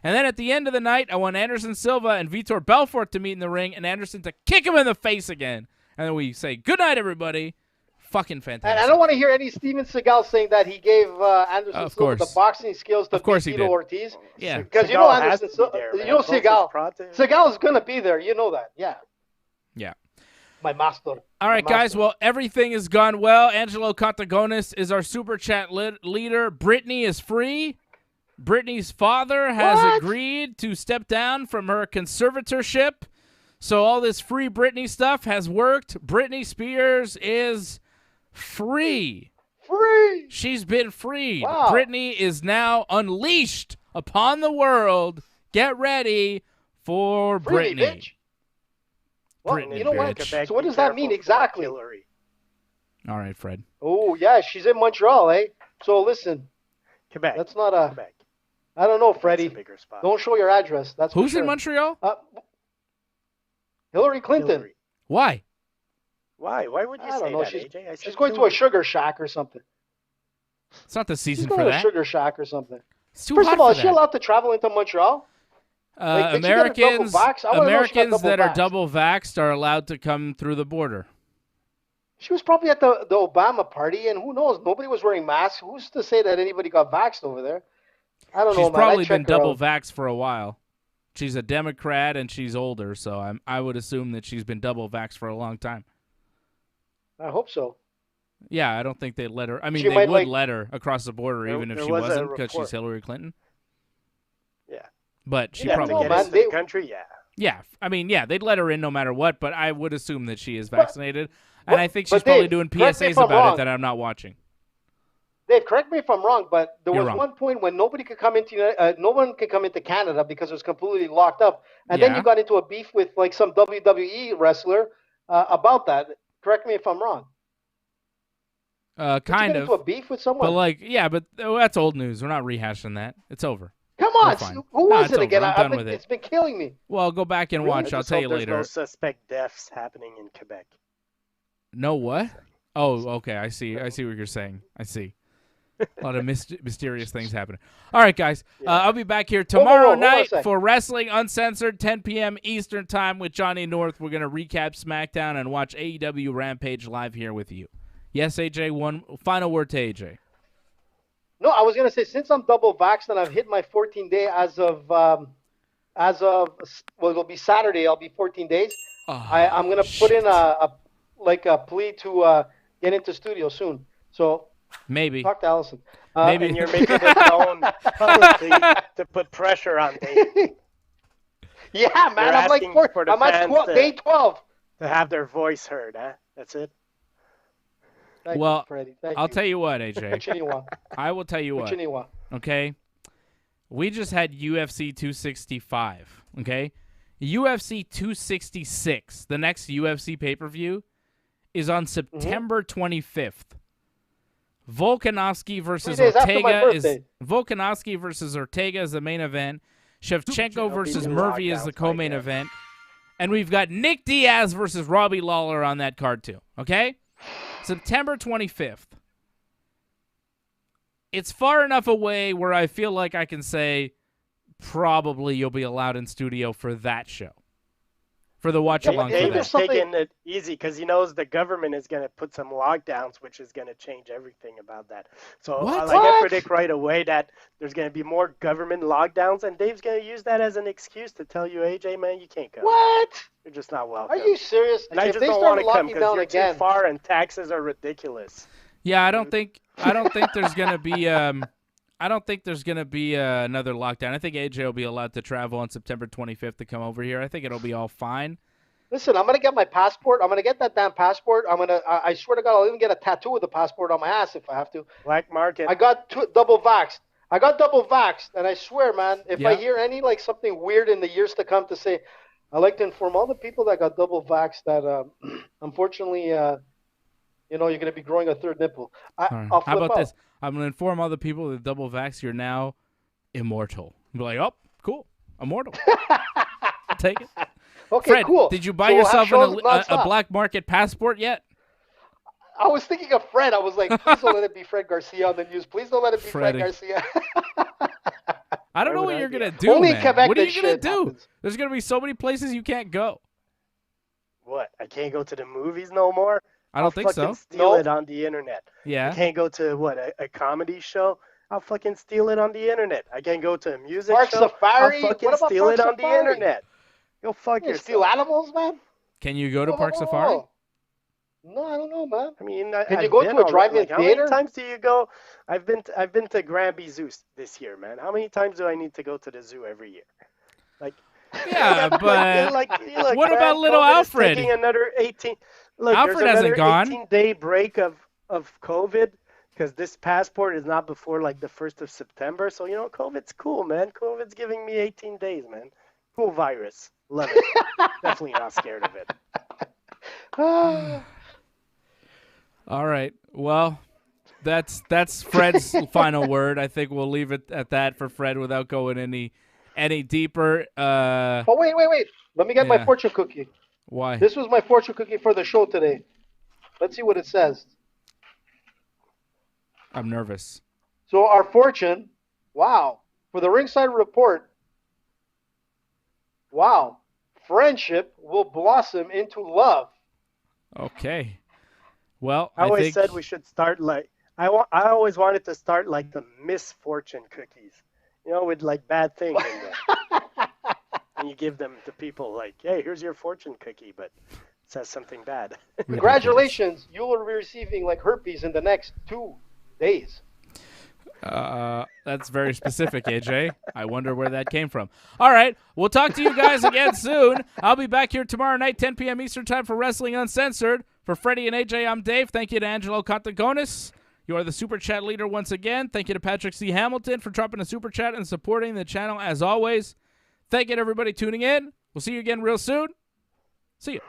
And then at the end of the night, I want Anderson Silva and Vitor Belfort to meet in the ring and Anderson to kick him in the face again. And then we say, good night, everybody. Fucking fantastic. And I don't want to hear any Steven Seagal saying that he gave Anderson Silva the boxing skills to beat Tito Ortiz. Yeah. Because you know Anderson Silva, Seagal is going to be there. You know that. Yeah. Yeah. My master. All right, guys. Well, everything has gone well. Angelo Cantagonis is our Super Chat leader. Brittany is free. Brittany's father has agreed to step down from her conservatorship. So all this free Britney stuff has worked. Britney Spears is free. Free. She's been freed. Wow. Britney is now unleashed upon the world. Get ready for free, Britney. Bitch. Well, Britney, you know what? bitch. So what does that mean exactly? All right, Fred. Oh, yeah, she's in Montreal, eh? So listen. Quebec. That's not a... Quebec. I don't know, Freddie. Bigger spot. Don't show your address. That's Who's for sure. in Montreal? Hillary Clinton. Hillary. Why? Why? Why would you say know. that, AJ? She's going to a sugar shack or something. It's not the season She's going for to that. a sugar shack or something. It's too First hot of all, for is she that. allowed to travel into Montreal? Americans that are double vaxxed are allowed to come through the border. She was probably at the Obama party, and who knows? Nobody was wearing masks. Who's to say that anybody got vaxxed over there? I don't know, man. She's probably been double vaxxed for a while. She's a Democrat, and she's older, so I would assume that she's been double vaxxed for a long time. I hope so. Yeah, I don't think they'd let her. I mean, they would let her across the border even if she wasn't because she's Hillary Clinton. Yeah. But she probably probably gets into the country, yeah. Yeah, I mean, yeah, they'd let her in no matter what, but I would assume that she is vaccinated. And I think she's probably doing PSAs about it that I'm not watching. Dave, correct me if I'm wrong, but there was wrong. one point when nobody could come into no one could come into Canada because it was completely locked up, and then you got into a beef with like some WWE wrestler about that. Correct me if I'm wrong. Kind of. Into a beef with someone. But like, yeah, but that's old news. We're not rehashing that. It's over. Come on, who was it again? I'm done with it. It's been killing me. Well, go back and watch. I'll tell you later. There's no suspect deaths happening in Quebec. No what? Oh, okay. I see. I see what you're saying. I see. A lot of mysterious things happening. All right, guys. I'll be back here tomorrow night for Wrestling Uncensored, 10 p.m. Eastern Time with Johnny North. We're going to recap SmackDown and watch AEW Rampage live here with you. Yes, AJ, one final word to AJ. No, I was going to say, since I'm double vaxxed and I've hit my 14-day as of, well, it'll be Saturday. I'll be 14 days. I'm going to put in a plea to get into studio soon. So maybe talk to Allison. Maybe and you're making it known publicly to put pressure on Dave. Yeah, man. I'm like I'm at day 12 to have their voice heard. Huh? That's it. Thank you, Freddie. I'll tell you what, AJ. I will tell you what. Okay, we just had UFC 265. Okay, UFC 266. The next UFC pay-per-view is on September 25th. Volkanovski versus Ortega is the main event. Shevchenko versus Murphy is the co-main event. And we've got Nick Diaz versus Robbie Lawler on that card too. Okay? September 25th. It's far enough away where I feel like I can say probably you'll be allowed in studio for that show. For the watch-along. Dave is taking it easy because he knows the government is going to put some lockdowns, which is going to change everything about that. So I predict right away that there's going to be more government lockdowns, and Dave's going to use that as an excuse to tell you, AJ, man, you can't come. What? You're just not welcome. Are you serious? And I just don't want to come because you're too far and taxes are ridiculous. Yeah, I don't think there's going to be another lockdown. I think AJ will be allowed to travel on September 25th to come over here. I think it'll be all fine. Listen, I'm going to get my passport. I'm going to get that damn passport. I swear to God, I'll even get a tattoo with the passport on my ass if I have to. Black market. I got double vaxxed. And I swear, man, if I hear any something weird in the years to come to say, I'd like to inform all the people that got double vaxxed that unfortunately, you're going to be growing a third nipple. I'll flip How about out. this? I'm going to inform all the people that double vax, you're now immortal. Be like, oh, cool, immortal. Take it. Okay, Fred, cool. Did you buy yourself a black market passport yet? I was thinking of Fred. I was like, please don't let it be Fred Garcia on the news. Please don't let it be Fred Garcia. I don't know Why what would you're I be gonna afraid? do, Only in man. Quebec What are that you gonna shit do? happens. There's gonna be so many places you can't go. What? I can't go to the movies no more? I don't think fucking so. steal No. it on the internet. I Yeah. can't go to what a comedy show. I'll fucking steal it on the internet. I can't go to a music Park show. Safari? I'll fucking What about steal Park it on the Safari? internet. Go fuck You yourself. steal animals, man? Can you go to Park Safari? No, I don't know, man. I mean, Can you I've go been to a already. drive-in Like, how theater? many times do you go? I've been to Granby Zoo this year, man. How many times do I need to go to the zoo every year? Like, Yeah, but look, what man, about little COVID is Alfred? taking another 18. Look, Alfred there's hasn't another gone. 18-day break of COVID because this passport is not before like the 1st of September. So COVID's cool, man. COVID's giving me 18 days, man. Cool virus. Love it. Definitely not scared of it. All right. Well, that's Fred's final word. I think we'll leave it at that for Fred without going any deeper. Oh, wait. Let me get my fortune cookie. Why? This was my fortune cookie for the show today. Let's see what it says. I'm nervous. So our fortune, wow, for the Ringside Report, wow, friendship will blossom into love. Okay. Well, I always think said we should start like I always wanted to start like the misfortune cookies, with like bad things in them. And you give them to people like, hey, here's your fortune cookie, but it says something bad. Congratulations, you will be receiving like herpes in the next 2 days. That's very specific, AJ. I wonder where that came from. All right. We'll talk to you guys again soon. I'll be back here tomorrow night, 10 p.m. Eastern Time for Wrestling Uncensored. For Freddie and AJ, I'm Dave. Thank you to Angelo Contagonis. You are the Super Chat leader once again. Thank you to Patrick C. Hamilton for dropping a Super Chat and supporting the channel as always. Thank you to everybody tuning in. We'll see you again real soon. See you.